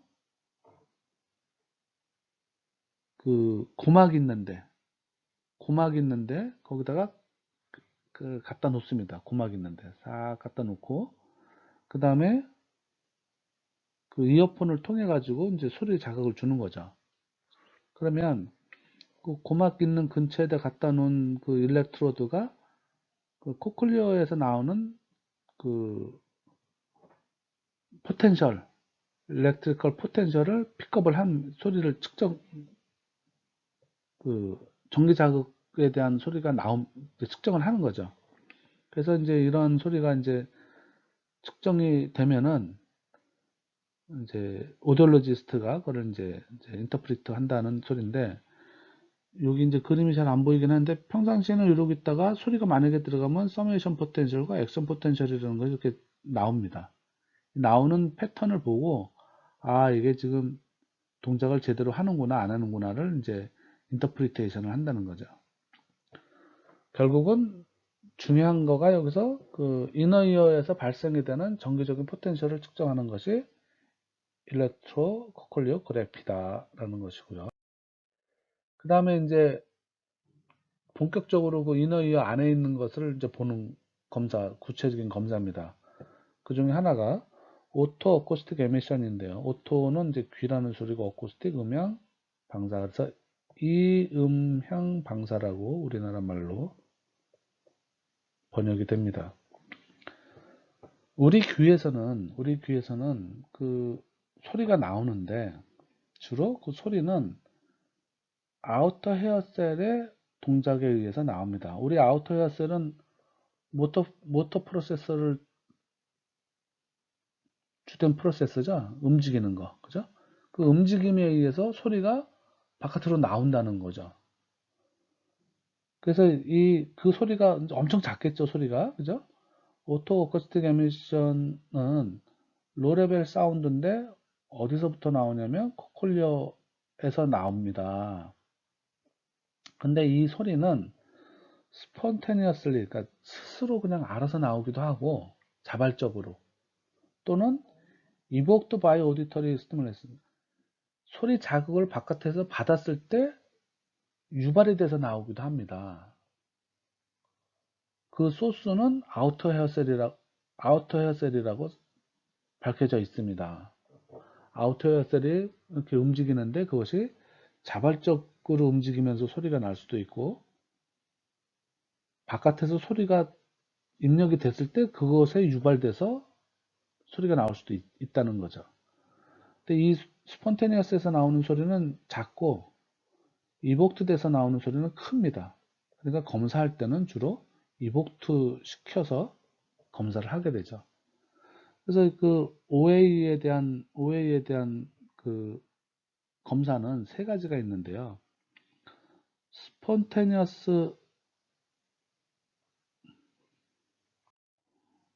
그 고막 있는데 거기다가 그 갖다 놓습니다. 고막 있는데 싹 갖다 놓고, 그 다음에 그 이어폰을 통해 가지고 이제 소리 자극을 주는 거죠. 그러면 그 고막 있는 근처에다 갖다 놓은 그 일렉트로드가 그 코클리어에서 나오는 그 포텐셜, 일렉트리컬 포텐셜을 픽업을 한 소리를 그 전기 자극에 대한 소리가 측정을 하는 거죠. 그래서 이제 이런 소리가 이제 측정이 되면은 이제 오디올로지스트가 그걸 이제 인터프리트 한다는 소리인데, 여기 이제 그림이 잘 안 보이긴 하는데, 평상시에는 이러고 있다가 소리가 만약에 들어가면 서메이션 포텐셜과 액션 포텐셜이라는 것이 이렇게 나옵니다. 나오는 패턴을 보고, 아, 이게 지금 동작을 제대로 하는구나, 안 하는구나를 이제 인터프리테이션을 한다는 거죠. 결국은 중요한 거가 여기서 그 이너이어에서 발생이 되는 정기적인 포텐셜을 측정하는 것이 일렉트로코클리오그래피다라는 것이고요. 그 다음에 이제 본격적으로 그 이너이어 안에 있는 것을 이제 보는 검사, 구체적인 검사입니다. 그 중에 하나가 오토 어쿠스틱 에미션인데요. 오토는 이제 귀라는 소리고, 어쿠스틱 음향 방사. 그래서 이음향 방사라고 우리나라 말로 번역이 됩니다. 우리 귀에서는 그 소리가 나오는데, 주로 그 소리는 아우터 헤어셀의 동작에 의해서 나옵니다. 우리 아우터 헤어셀은 모터 프로세서를 주된 프로세서죠. 움직이는 거. 그죠? 그 움직임에 의해서 소리가 바깥으로 나온다는 거죠. 그래서 그 소리가 엄청 작겠죠, 소리가. 그죠? 오토 어쿠스틱 에미션은 로레벨 사운드인데 어디서부터 나오냐면 코클리어에서 나옵니다. 근데 이 소리는 spontaneously, 그러니까 스스로 그냥 알아서 나오기도 하고, 자발적으로, 또는 evoked by auditory stimulus, 소리 자극을 바깥에서 받았을 때 유발이 돼서 나오기도 합니다. 그 소스는 아우터 헤어셀이라고 밝혀져 있습니다. 아우터 헤어셀이 이렇게 움직이는데, 그것이 자발적으로 움직이면서 소리가 날 수도 있고, 바깥에서 소리가 입력이 됐을 때 그것에 유발돼서 소리가 나올 수도 있다는 거죠. 근데 이 스폰테니어스에서 나오는 소리는 작고, 이복트 돼서 나오는 소리는 큽니다. 그러니까 검사할 때는 주로 이복트 시켜서 검사를 하게 되죠. 그래서 그 OA에 대한 그 검사는 세 가지가 있는데요. 스폰테니어스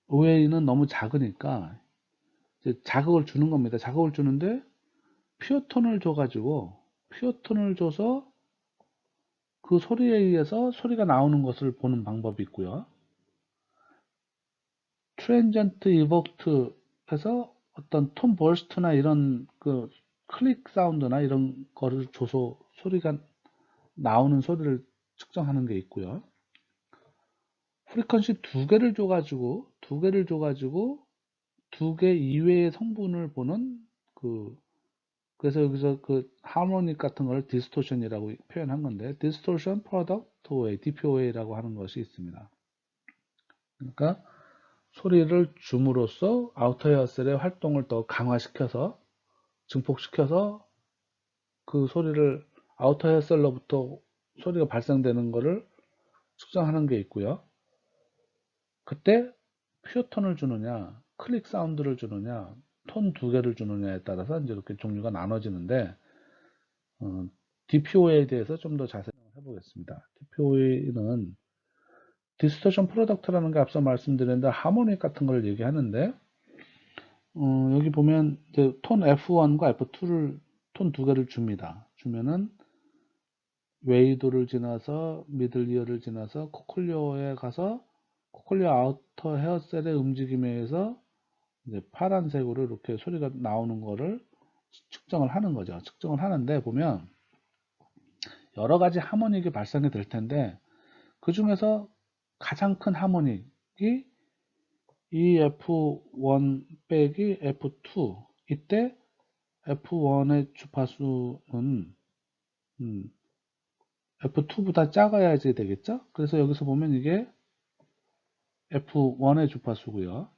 OA는 너무 작으니까 이제 자극을 주는 겁니다. 자극을 주는데 피어톤을 줘서 그 소리에 의해서 소리가 나오는 것을 보는 방법이 있고요. 트랜전트 이복트 해서 어떤 톤 버스트나 이런 그 클릭 사운드나 이런 거를 줘서 소리가 나오는 소리를 측정하는 게 있고요. 프리퀀시 두 개를 줘가지고 두 개 이외의 성분을 보는 그래서 여기서 그 하모닉 같은 걸 디스토션이라고 표현한 건데, 디스토션 프로덕트 웨이, DPOA라고 하는 것이 있습니다. 그러니까 소리를 줌으로써 아우터 헤어셀의 활동을 더 강화시켜서, 증폭시켜서 그 소리를, 아우터 헤어셀로부터 소리가 발생되는 것을 측정하는 게 있고요. 그때 퓨어톤을 주느냐, 클릭 사운드를 주느냐, 톤 두 개를 주느냐에 따라서 이제 이렇게 종류가 나눠지는데, DPOA에 대해서 좀 더 자세히 해보겠습니다. 디스토션 프로덕트라는 게 앞서 말씀드렸는데 하모닉 같은 걸 얘기하는데 여기 보면 이제 톤 F1과 F2를 톤 두 개를 줍니다. 주면은 웨이도를 지나서 미들 이어를 지나서 코클리어에 가서 코클리어 아우터 헤어셀의 움직임에 의해서 이제 파란색으로 이렇게 소리가 나오는 거를 측정을 하는 거죠. 측정을 하는데 보면 여러 가지 하모닉이 발생이 될 텐데 그 중에서 가장 큰 하모닉이 이 F1 빼기 F2 이때 F1의 주파수는 F2보다 작아야지 되겠죠? 그래서 여기서 보면 이게 F1의 주파수고요.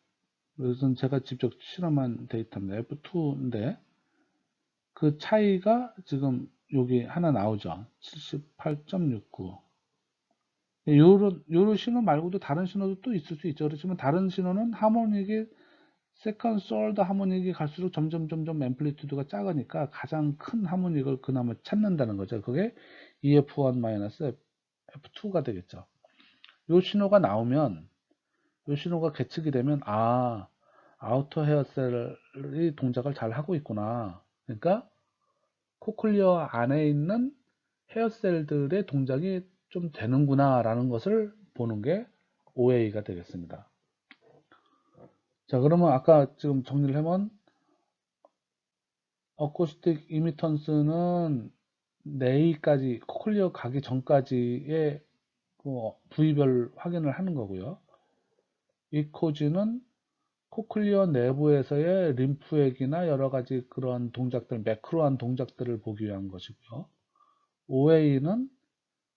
이것은 제가 직접 실험한 데이터입니다. F2인데 그 차이가 지금 여기 하나 나오죠. 78.69. 요런 신호 말고도 다른 신호도 또 있을 수 있죠. 그렇지만 다른 신호는 하모닉이 세컨 솔드 하모닉이 갈수록 점점 앰플리튜드가 작으니까 가장 큰 하모닉을 그나마 찾는다는 거죠. 그게 EF1-F2가 되겠죠. 요 신호가 나오면 요 신호가 계측이 되면 아우터 헤어셀이 동작을 잘 하고 있구나. 그러니까 코클리어 안에 있는 헤어셀들의 동작이 좀 되는구나 라는 것을 보는 게 OA가 되겠습니다. 자, 그러면 아까 지금 정리를 해본 어쿠스틱 이미턴스는 내일까지 코클리어 가기 전까지의 부위별 확인을 하는 거고요. 이코지는 코클리어 내부에서의 림프액이나 여러 가지 그런 동작들, 매크로한 동작들을 보기 위한 것이고요. OA는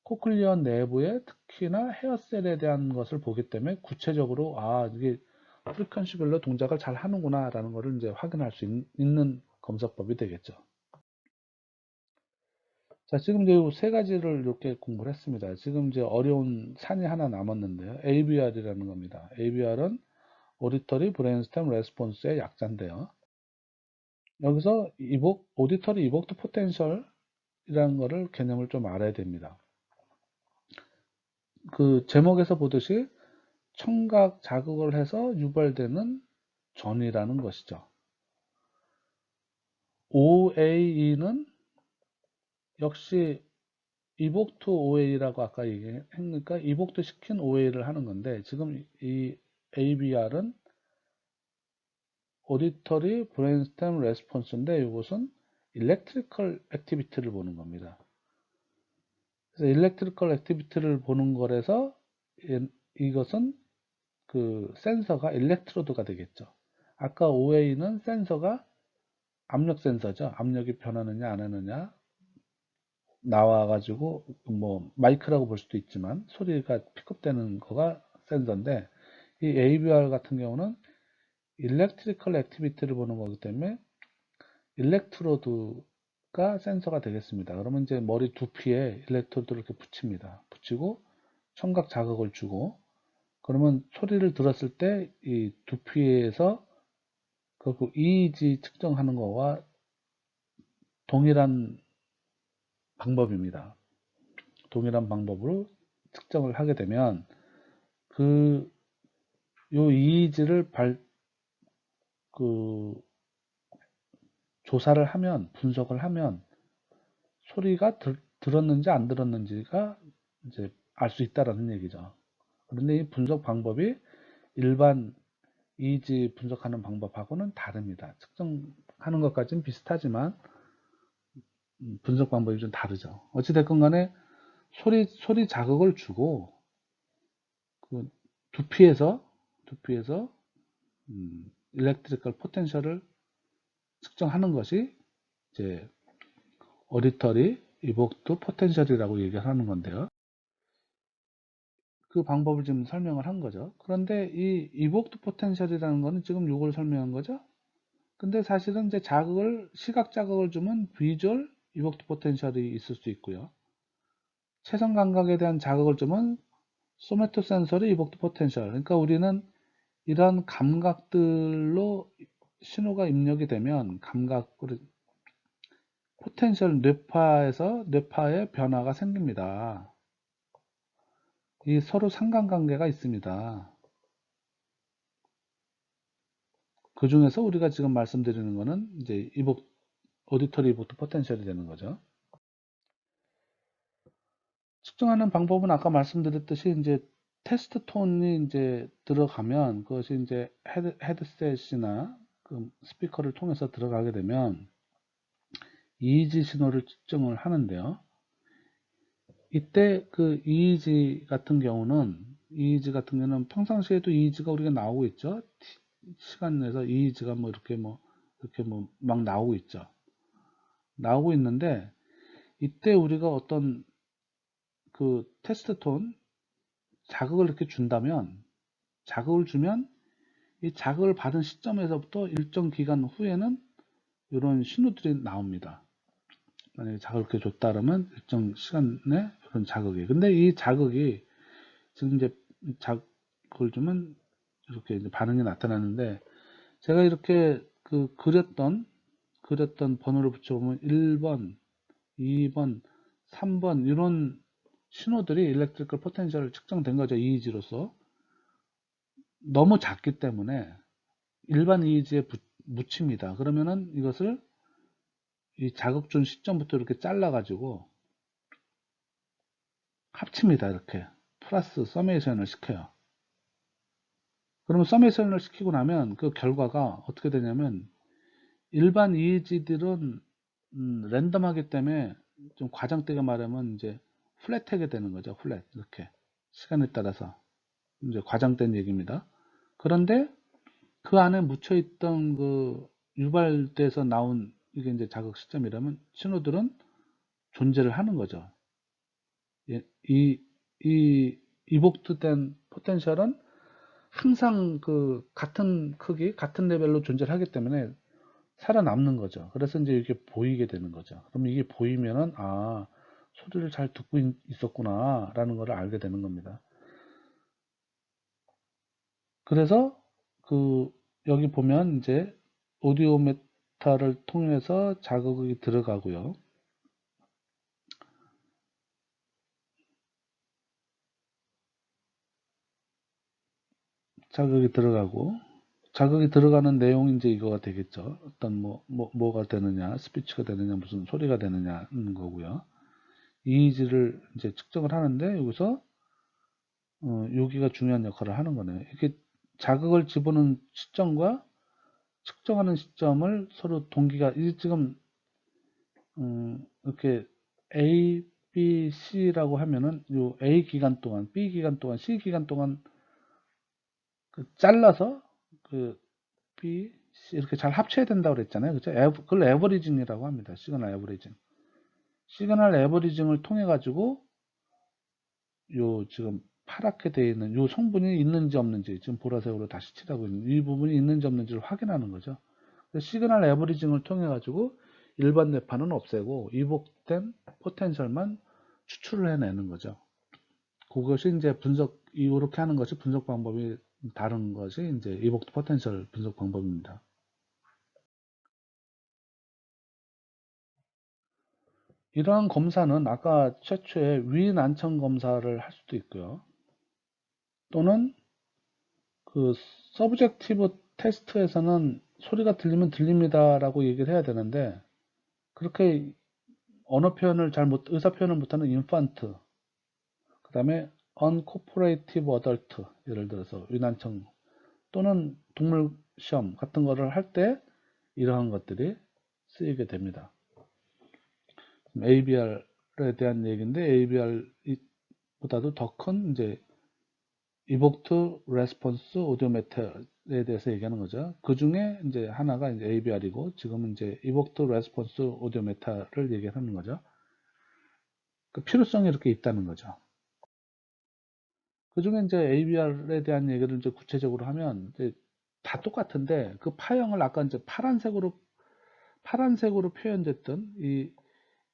코클리어 내부에 특히나 헤어셀에 대한 것을 보기 때문에 구체적으로 이게 프리퀀시별로 동작을 잘 하는구나 라는 것을 이제 확인할 수 있는 검사법이 되겠죠. 자, 지금 이제 세 가지를 이렇게 공부를 했습니다. 지금 이제 어려운 산이 하나 남았는데요. ABR이라는 겁니다. ABR은 오디터리 브레인스템 레스폰스의 약자인데요. 여기서 오디터리 이복트 포텐셜이라는 거를 개념을 좀 알아야 됩니다. 그 제목에서 보듯이 청각 자극을 해서 유발되는 전이라는 것이죠. OAE는 역시 이복트 OA라고 아까 얘기했으니까 이복트 시킨 OA를 하는 건데 지금 이 ABR은 Auditory Brainstem Response인데 이것은 Electrical Activity를 보는 겁니다. 그래서 Electrical Activity를 보는 거라서 이것은 그 센서가 일렉트로드가 되겠죠. 아까 OA는 센서가 압력 센서죠. 압력이 변하느냐 안 하느냐 나와가지고 뭐 마이크라고 볼 수도 있지만 소리가 픽업되는 거가 센서인데 이 ABR 같은 경우는 일렉트리컬 액티비티를 보는 거기 때문에 일렉트로드가 센서가 되겠습니다. 그러면 이제 머리 두피에 일렉트로드를 이렇게 붙입니다. 붙이고 청각 자극을 주고 그러면 소리를 들었을 때 이 두피에서 그 EEG 측정하는 거와 동일한 방법입니다. 동일한 방법으로 측정을 하게 되면 요 EEG를 조사를 하면 분석을 하면 소리가 들었는지 안 들었는지가 이제 알 수 있다라는 얘기죠. 그런데 이 분석 방법이 일반 EEG 분석하는 방법하고는 다릅니다. 측정하는 것까지는 비슷하지만 분석 방법이 좀 다르죠. 어찌됐건 간에 소리 자극을 주고 그 두피에서 일렉트리컬 포텐셜을 측정하는 것이 이제 어디터리 이복트 포텐셜이라고 얘기를 하는 건데요. 그 방법을 지금 설명을 한 거죠. 그런데 이 이복트 포텐셜이라는 거는 지금 이걸 설명한 거죠. 근데 사실은 이제 시각 자극을 주면 비주얼 이복트 포텐셜이 있을 수 있고요. 체성 감각에 대한 자극을 주면 소매토 센서리 이복트 포텐셜. 그러니까 우리는 이런 감각들로 신호가 입력이 되면 포텐셜 뇌파에 변화가 생깁니다. 이 서로 상관관계가 있습니다. 그 중에서 우리가 지금 말씀드리는 거는 이제 오디터리 이복트 포텐셜이 되는 거죠. 측정하는 방법은 아까 말씀드렸듯이 이제 테스트 톤이 이제 들어가면 그것이 이제 헤드셋이나 그 스피커를 통해서 들어가게 되면 EEG 신호를 측정을 하는데요. 이때 그 EEG 같은 경우는 평상시에도 EEG가 우리가 나오고 있죠. 시간 내에서 EEG가 뭐 이렇게 뭐 막 나오고 있죠. 나오고 있는데 이때 우리가 어떤 그 테스트 톤 자극을 이렇게 준다면 자극을 주면 이 자극을 받은 시점에서부터 일정 기간 후에는 이런 신호들이 나옵니다. 만약에 자극을 이렇게 줬다 그러면 일정 시간 내 이런 자극이. 근데 이 자극이 지금 이제 자극을 주면 이렇게 이제 반응이 나타나는데 제가 이렇게 그 그렸던 번호를 붙여보면 1번, 2번, 3번 이런 신호들이 일렉트리컬 포텐셜을 측정된 거죠. EEG로서. 너무 작기 때문에 일반 EEG에 묻힙니다. 그러면은 이것을 이 자극 준 시점부터 이렇게 잘라가지고 합칩니다. 이렇게. 플러스 서메이션을 시켜요. 그러면 서메이션을 시키고 나면 그 결과가 어떻게 되냐면 일반 EEG들은 랜덤하기 때문에 좀 과장되게 말하면 이제 플랫하게 되는 거죠. 플랫. 이렇게. 시간에 따라서. 이제 과장된 얘기입니다. 그런데 그 안에 묻혀있던 그 유발돼서 나온 이게 이제 자극 시점이라면 신호들은 존재를 하는 거죠. 예, 이 이복트된 포텐셜은 항상 그 같은 크기, 같은 레벨로 존재를 하기 때문에 살아남는 거죠. 그래서 이제 이게 보이게 되는 거죠. 그럼 이게 보이면은 소리를 잘 듣고 있었구나라는 걸 알게 되는 겁니다. 그래서 그 여기 보면 이제 오디오메타를 통해서 자극이 들어가고요. 자극이 들어가고 자극이 들어가는 내용이 이제 이거가 되겠죠. 어떤 뭐가 되느냐, 스피치가 되느냐, 무슨 소리가 되느냐는 거고요. 이의지를 이제 측정을 하는데 여기서 여기가 중요한 역할을 하는 거네요. 이렇게 자극을 집어넣는 시점과 측정하는 시점을 서로 동기가 지금 이렇게 A, B, C라고 하면은 요 A 기간 동안, B 기간 동안, C 기간 동안 그 잘라서 그 B, C 이렇게 잘 합쳐야 된다고 그랬잖아요. 그죠? 그걸 에버리징이라고 합니다. 시그널 에버리징. 시그널 에버리징을 통해 가지고 요 지금 파랗게 되어 있는 요 성분이 있는지 없는지 지금 보라색으로 다시 칠하고 있는 이 부분이 있는지 없는지를 확인하는 거죠. 시그널 에버리징을 통해 가지고 일반 뇌파는 없애고 이복된 포텐셜만 추출을 해내는 거죠. 그것이 이제 이렇게 하는 것이 분석 방법이 다른 것이 이제 이복트 포텐셜 분석 방법입니다. 이러한 검사는 아까 최초의 위난청 검사를 할 수도 있고요. 또는 그 서브젝티브 테스트에서는 소리가 들리면 들립니다라고 얘기를 해야 되는데 그렇게 언어 표현을 의사 표현을 못하는 인판트, 그 다음에 uncooperative adult, 예를 들어서 위난청 또는 동물 시험 같은 거를 할 때 이러한 것들이 쓰이게 됩니다. ABR에 대한 얘기인데 ABR보다도 더 큰 이제 Evoked Response Audiometer에 대해서 얘기하는 거죠. 그 중에 이제 하나가 이제 ABR이고 지금은 이제 Evoked Response Audiometer를 얘기하는 거죠. 그 필요성이 이렇게 있다는 거죠. 그 중에 이제 ABR에 대한 얘기를 이제 구체적으로 하면 이제 다 똑같은데 그 파형을 아까 이제 파란색으로 표현됐던 이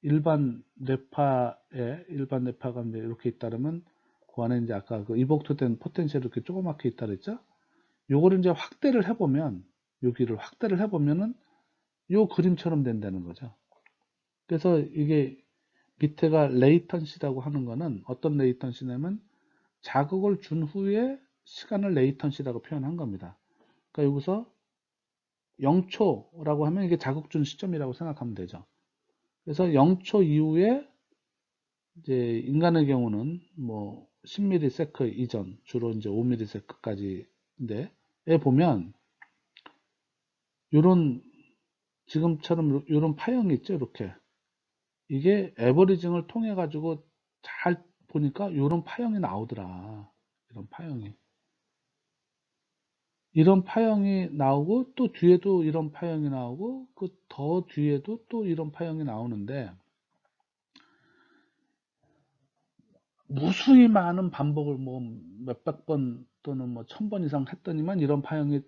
일반 뇌파가 이제 이렇게 있다면 그 안에 이제 아까 그 이복트된 포텐셜이 이렇게 조그맣게 있다 그랬죠? 요거를 이제 여기를 확대를 해보면은 요 그림처럼 된다는 거죠. 그래서 이게 밑에가 레이턴시라고 하는 거는 어떤 레이턴시냐면 자극을 준 후에 시간을 레이턴시라고 표현한 겁니다. 그러니까 여기서 0초라고 하면 이게 자극 준 시점이라고 생각하면 되죠. 그래서 0초 이후에 이제 인간의 경우는 뭐 10ms 이전, 주로 이제 5ms까지인데, 에 보면 요런 지금처럼 요런 파형이 있죠, 이렇게. 이게 에버리징을 통해 가지고 잘 보니까 요런 파형이 나오더라. 이런 파형이. 이런 파형이 나오고 또 뒤에도 이런 파형이 나오고 그 더 뒤에도 또 이런 파형이 나오는데 무수히 많은 반복을 뭐 몇백 번 또는 뭐 1000번 이상 했더니만 이런 파형이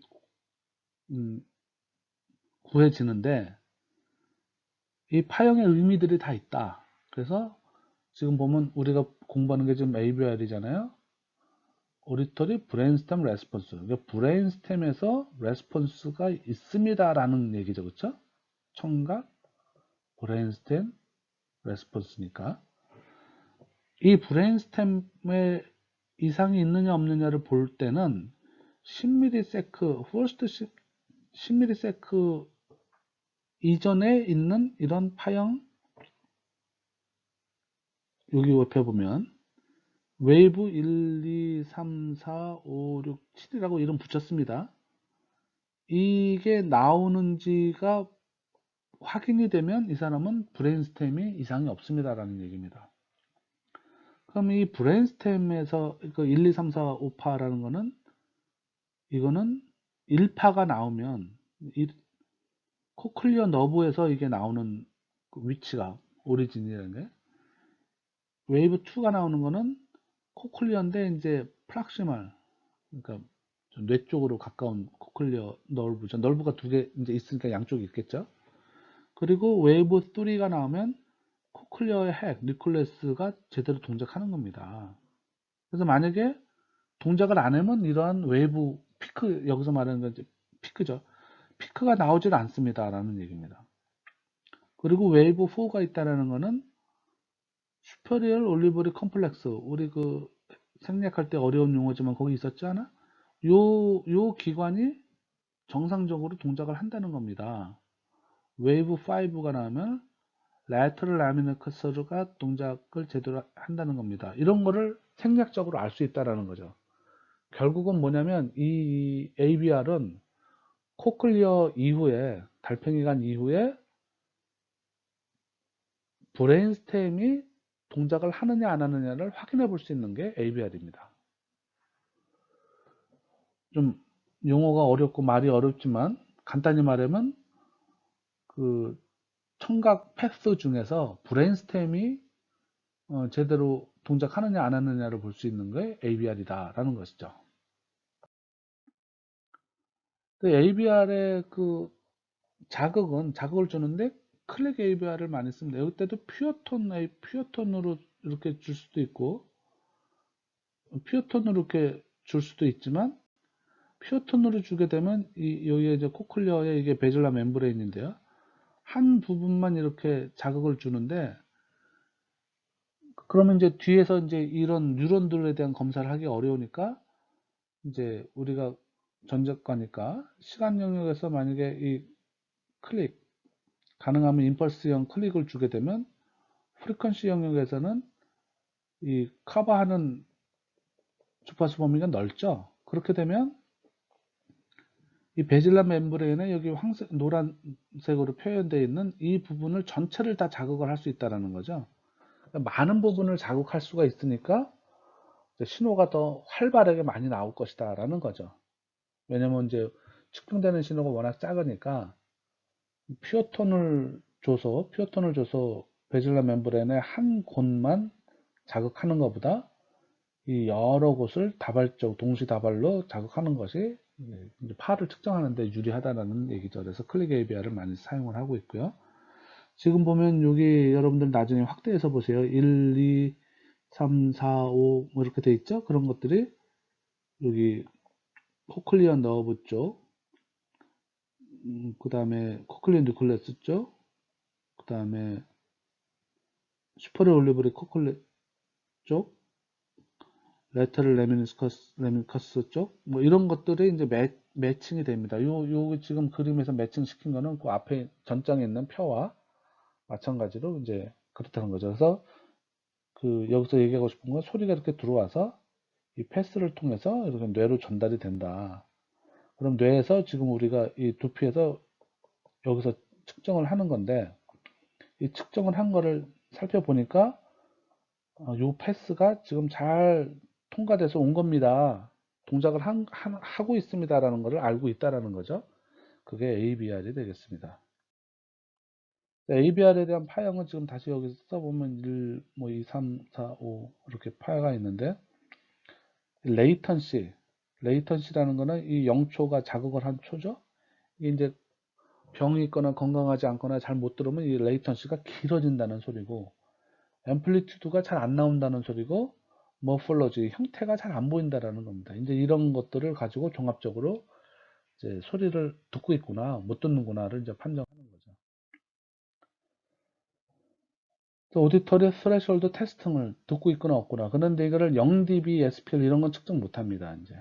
음, 구해지는데 이 파형의 의미들이 다 있다. 그래서 지금 보면 우리가 공부하는 게 지금 ABR이잖아요. 오리터리 브레인스템 레스폰스. 그러니까 브레인스템에서 레스폰스가 있습니다라는 얘기죠. 그렇죠? 청각, 브레인스템, 레스폰스니까. 이 브레인스템에 이상이 있느냐 없느냐를 볼 때는 10ms, first 10ms 이전에 있는 이런 파형, 여기 옆에 보면 웨이브 1, 2, 3, 4, 5, 6, 7이라고 이름 붙였습니다. 이게 나오는지가 확인이 되면 이 사람은 브레인스템이 이상이 없습니다라는 얘기입니다. 그럼 이 브레인스템에서 그 1, 2, 3, 4, 5파라는 거는 이거는 1파가 나오면 이 코클리어 너브에서 이게 나오는 그 위치가 오리진이라는 게 웨이브 2가 나오는 거는 코클리어인데 이제 프락시멀 그러니까 좀 뇌 쪽으로 가까운 코클리어 널브죠. 널브가 두 개 이제 있으니까 양쪽이 있겠죠. 그리고 웨이브 3가 나오면 코클리어의 핵, 뉴클레스가 제대로 동작하는 겁니다. 그래서 만약에 동작을 안 하면 이러한 웨이브 피크, 여기서 말하는 건 이제 피크죠. 피크가 나오질 않습니다라는 얘기입니다. 그리고 웨이브 4가 있다라는 거는 슈퍼리얼 올리버리 컴플렉스, 우리 그 생략할 때 어려운 용어지만 거기 있었지 않아? 요 기관이 정상적으로 동작을 한다는 겁니다. 웨이브 5가 나오면 lateral laminicurs가 동작을 제대로 한다는 겁니다. 이런 거를 생략적으로 알 수 있다는 거죠. 결국은 뭐냐면 이 ABR은 코클리어 이후에 달팽이 간 이후에 브레인스템이 동작을 하느냐 안 하느냐를 확인해 볼 수 있는 게 ABR입니다. 좀 용어가 어렵고 말이 어렵지만 간단히 말하면 그 청각 패스 중에서 브레인스템이 제대로 동작하느냐 안 하느냐를 볼 수 있는 게 ABR이다라는 것이죠. ABR의 그 자극을 주는데 클릭 ABR을 많이 씁니다. 여기 때도 퓨어톤으로 이렇게 줄 수도 있고 퓨어톤으로 이렇게 줄 수도 있지만 퓨어톤으로 주게 되면 여기에 이제 코클리어에 이게 베질라 멤브레인인데요. 한 부분만 이렇게 자극을 주는데 그러면 이제 뒤에서 이제 이런 뉴런들에 대한 검사를 하기 어려우니까 이제 우리가 전작가니까 시간 영역에서 만약에 이 클릭 가능하면 임펄스형 클릭을 주게 되면 프리퀀시 영역에서는 이 커버하는 주파수 범위가 넓죠. 그렇게 되면 이 베질라 멤브레인에 여기 노란색으로 표현되어 있는 이 부분을 전체를 다 자극을 할 수 있다는 거죠. 그러니까 많은 부분을 자극할 수가 있으니까 신호가 더 활발하게 많이 나올 것이다 라는 거죠. 왜냐면 이제 측정되는 신호가 워낙 작으니까 퓨어톤을 줘서 베질라 멤브레인의 한 곳만 자극하는 것보다 이 여러 곳을 동시다발로 자극하는 것이 이제 파를 측정하는 데 유리하다는 얘기죠. 그래서 클릭 ABR을 많이 사용을 하고 있고요. 지금 보면 여기 여러분들 나중에 확대해서 보세요. 1, 2, 3, 4, 5 뭐 이렇게 돼 있죠? 그런 것들이 여기 코클리어 너브 쪽, 그 다음에 코클리어 뉴클레스 쪽, 그 다음에 슈퍼레 올리브리 코클레 쪽, 레터럴 레미니커스 쪽, 뭐 이런 것들이 이제 매칭이 됩니다. 요 지금 그림에서 매칭 시킨 거는 그 앞에 전장에 있는 표와 마찬가지로 이제 그렇다는 거죠. 그래서 그 여기서 얘기하고 싶은 건 소리가 이렇게 들어와서 이 패스를 통해서 이렇게 뇌로 전달이 된다. 그럼 뇌에서 지금 우리가 이 두피에서 여기서 측정을 하는 건데 이 측정을 한 거를 살펴보니까 요 패스가 지금 잘 통과돼서 온 겁니다. 동작을 하고 있습니다라는 것을 알고 있다라는 거죠. 그게 ABR이 되겠습니다. ABR에 대한 파형은 지금 다시 여기서 써보면 1, 뭐 2, 3, 4, 5 이렇게 파가 있는데 레이턴시라는 거는 이 0초가 자극을 한 초죠. 이게 이제 병이 있거나 건강하지 않거나 잘 못 들으면 이 레이턴시가 길어진다는 소리고 앰플리튜드가 잘 안 나온다는 소리고 머플러지 형태가 잘 안 보인다라는 겁니다. 이제 이런 것들을 가지고 종합적으로 이제 소리를 듣고 있구나 못 듣는구나를 이제 판정하는 거죠. 오디터리 스레셜드 테스팅을 듣고 있거나 없구나. 그런데 이거를 0dB, SPL 이런 건 측정 못 합니다. 이제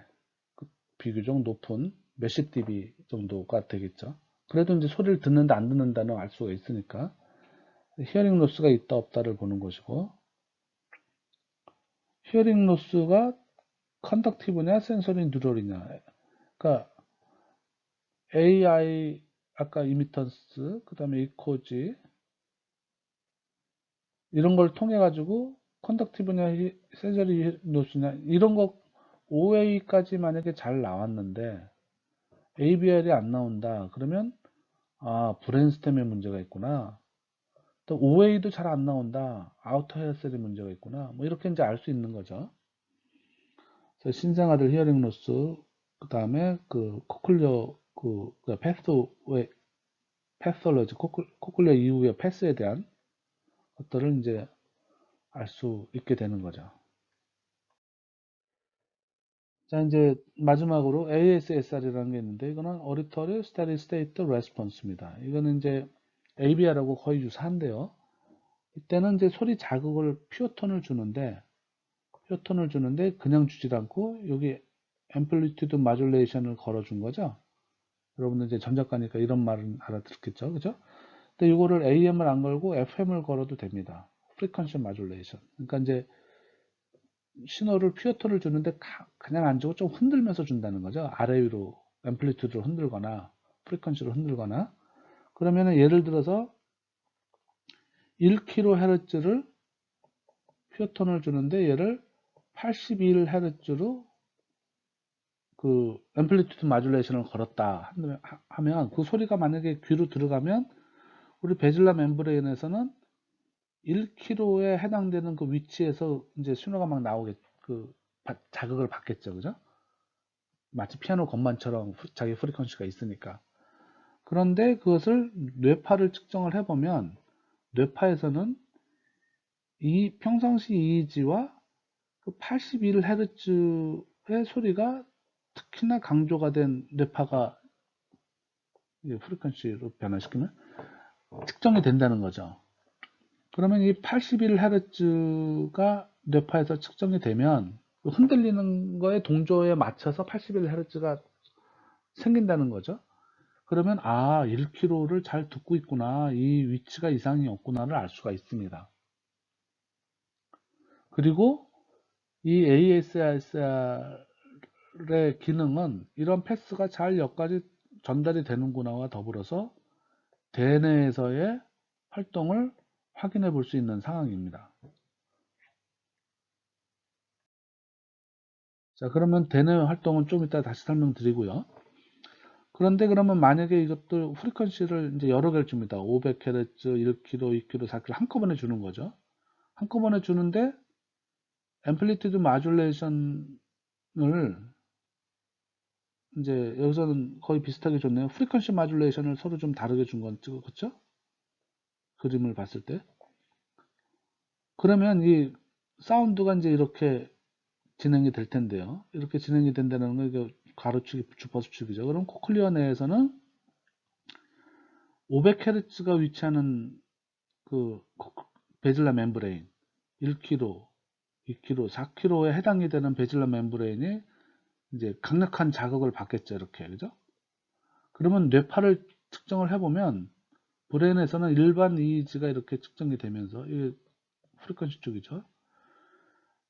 비교적 높은 몇십 dB 정도가 되겠죠. 그래도 이제 소리를 듣는다 안 듣는다는 알 수가 있으니까 히어링 로스가 있다 없다를 보는 것이고 히어링 로스가 컨덕티브냐 센서리 뉴럴이냐 그러니까 AI 아까 이미턴스 그 다음에 이코지 이런 걸 통해 가지고 컨덕티브냐 센서리 노스냐 이런 거 OA까지 만약에 잘 나왔는데 ABR이 안 나온다 그러면 아 브레인스템에 문제가 있구나 또 OA도 잘 안 나온다 아우터 헤어셀이 문제가 있구나 뭐 이렇게 이제 알 수 있는 거죠. 그래서 신생아들 히어링 로스 그 다음에 그 코클리어 그 패스웨이 패솔로지 코클리어 이후의 패스에 대한 것들을 이제 알 수 있게 되는 거죠. 자, 이제 마지막으로 ASSR이라는 게 있는데 이거는 Auditory Steady State Response입니다. 이거는 이제 ABR하고 거의 유사한데요. 이때는 이제 소리 자극을 퓨어톤을 주는데 그냥 주질 않고 여기 앰플리튜드 마듈레이션을 걸어준 거죠. 여러분들 이제 전작가니까 이런 말은 알아듣겠죠, 그죠? 근데 이거를 AM을 안 걸고 FM을 걸어도 됩니다. 프리퀀시 마듈레이션. 그러니까 이제 신호를 퓨어톤을 주는데 그냥 안 주고 좀 흔들면서 준다는 거죠. 아래 위로 앰플리튜드로 흔들거나 프리퀀시로 흔들거나 그러면은 예를 들어서 1kHz를 퓨어톤을 주는데 얘를 81Hz로 그 앰플리튜드 마듈레이션을 걸었다 하면 그 소리가 만약에 귀로 들어가면 우리 베질라 멤브레인에서는 1kHz에 해당되는 그 위치에서 이제 신호가 막 나오게 그 자극을 받겠죠, 그죠? 마치 피아노 건반처럼 자기 프리퀀시가 있으니까. 그런데 그것을 뇌파를 측정을 해보면 뇌파에서는 이 평상시 EEG와 그 81Hz의 소리가 특히나 강조가 된 뇌파가 프리퀀시로 변화시키면 측정이 된다는 거죠. 그러면 이 81Hz가 뇌파에서 측정이 되면 흔들리는 거에 동조에 맞춰서 81Hz가 생긴다는 거죠. 그러면 아 1km를 잘 듣고 있구나 이 위치가 이상이 없구나를 알 수가 있습니다. 그리고 이 ASR의 기능은 이런 패스가 잘 여기까지 전달이 되는구나와 더불어서 대뇌에서의 활동을 확인해 볼 수 있는 상황입니다. 자, 그러면 대뇌 활동은 좀 이따 다시 설명드리고요. 그런데 그러면 만약에 이것도 프리퀀시를 이제 여러 개를 줍니다. 500Hz, 1kHz, 2kHz, 4kHz 한꺼번에 주는 거죠. 한꺼번에 주는데 앰플리튜드 마듈레이션을 이제 여기서는 거의 비슷하게 줬네요. 프리퀀시 마듈레이션을 서로 좀 다르게 준 건 그렇죠? 그림을 봤을 때. 그러면 이 사운드가 이제 이렇게 진행이 될 텐데요. 이렇게 진행이 된다는 건 이게 가로축이 주파수축이죠. 그럼 코클리어 내에서는 500Hz가 위치하는 그 베질라 멤브레인 1km 2kg, 4kg에 해당이 되는 베질러 멤브레인이 이제 강력한 자극을 받겠죠. 이렇게. 그죠? 그러면 뇌파를 측정을 해보면 브레인에서는 일반 EEG가 이렇게 측정이 되면서 이 프리퀀시 쪽이죠.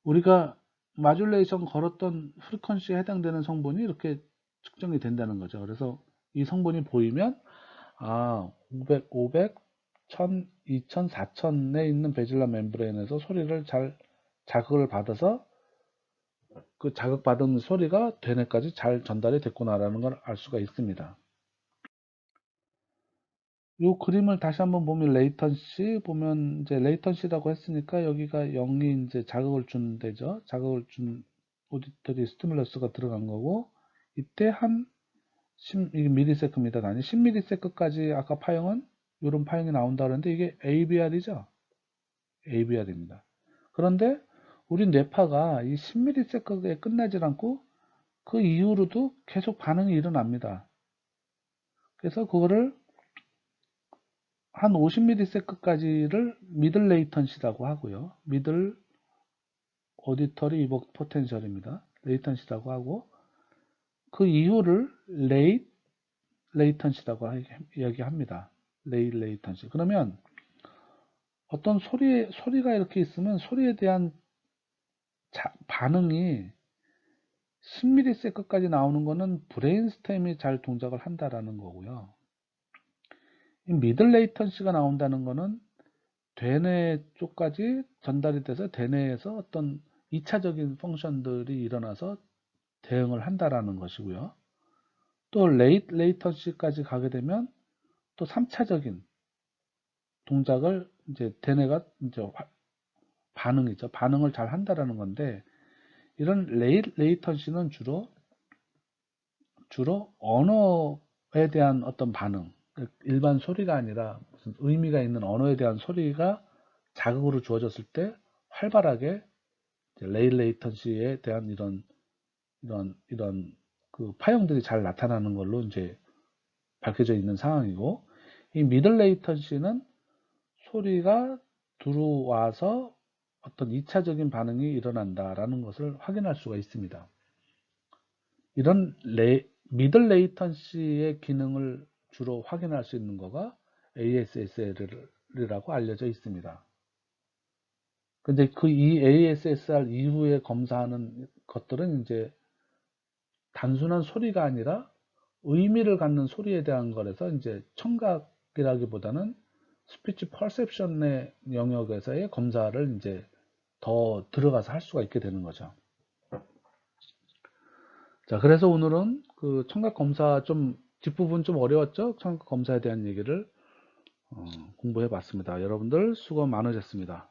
우리가 마듈레이션 걸었던 프리퀀시에 해당되는 성분이 이렇게 측정이 된다는 거죠. 그래서 이 성분이 보이면 500, 500, 1000, 2000, 4000에 있는 베질러 멤브레인에서 소리를 잘 자극을 받아서 그 자극받은 소리가 대뇌까지 잘 전달이 됐구나라는 걸 알 수가 있습니다. 이 그림을 다시 한번 보면 레이턴시 보면 이제 레이턴시라고 했으니까 여기가 0이 이제 자극을 준 데죠. 자극을 준 오디터리 스티뮬러스가 들어간 거고 이때 한 10, 이게 미리세컨입니다. 아니 10ms까지 아까 파형은 이런 파형이 나온다 그러는데 이게 ABR이죠. ABR입니다. 그런데 우리 뇌파가 이 10ms에 끝나질 않고 그 이후로도 계속 반응이 일어납니다. 그래서 그거를 한 50ms까지를 미들 레이턴시라고 하고요. 미들 오디터리 이복 포텐셜입니다. 레이턴시라고 하고 그 이후를 레이트 레이턴시라고 이야기합니다. 레이턴시. 그러면 어떤 소리가 이렇게 있으면 소리에 대한 반응이 10ms까지 나오는 거는 브레인스템이 잘 동작을 한다라는 거고요. 이 미들 레이턴시가 나온다는 거는 대뇌 쪽까지 전달이 돼서 대뇌에서 어떤 2차적인 펑션들이 일어나서 대응을 한다라는 것이고요. 또 레이턴시까지 가게 되면 또 3차적인 동작을 이제 대뇌가 이제 반응이죠. 반응을 잘 한다라는 건데 이런 레이턴시는 주로 언어에 대한 어떤 반응, 일반 소리가 아니라 무슨 의미가 있는 언어에 대한 소리가 자극으로 주어졌을 때 활발하게 레이턴시에 대한 이런 그 파형들이 잘 나타나는 걸로 이제 밝혀져 있는 상황이고, 이 미들 레이턴시는 소리가 들어와서 어떤 2차적인 반응이 일어난다라는 것을 확인할 수가 있습니다. 이런 미들 레이턴시의 기능을 주로 확인할 수 있는 거가 ASSR이라고 알려져 있습니다. 근데 그 이 ASSR 이후에 검사하는 것들은 이제 단순한 소리가 아니라 의미를 갖는 소리에 대한 거라서 이제 청각이라기보다는 스피치 퍼셉션의 영역에서의 검사를 이제 더 들어가서 할 수가 있게 되는 거죠. 자, 그래서 오늘은 그 청각 검사 뒷부분 좀 어려웠죠? 청각 검사에 대한 얘기를 공부해 봤습니다. 여러분들 수고 많으셨습니다.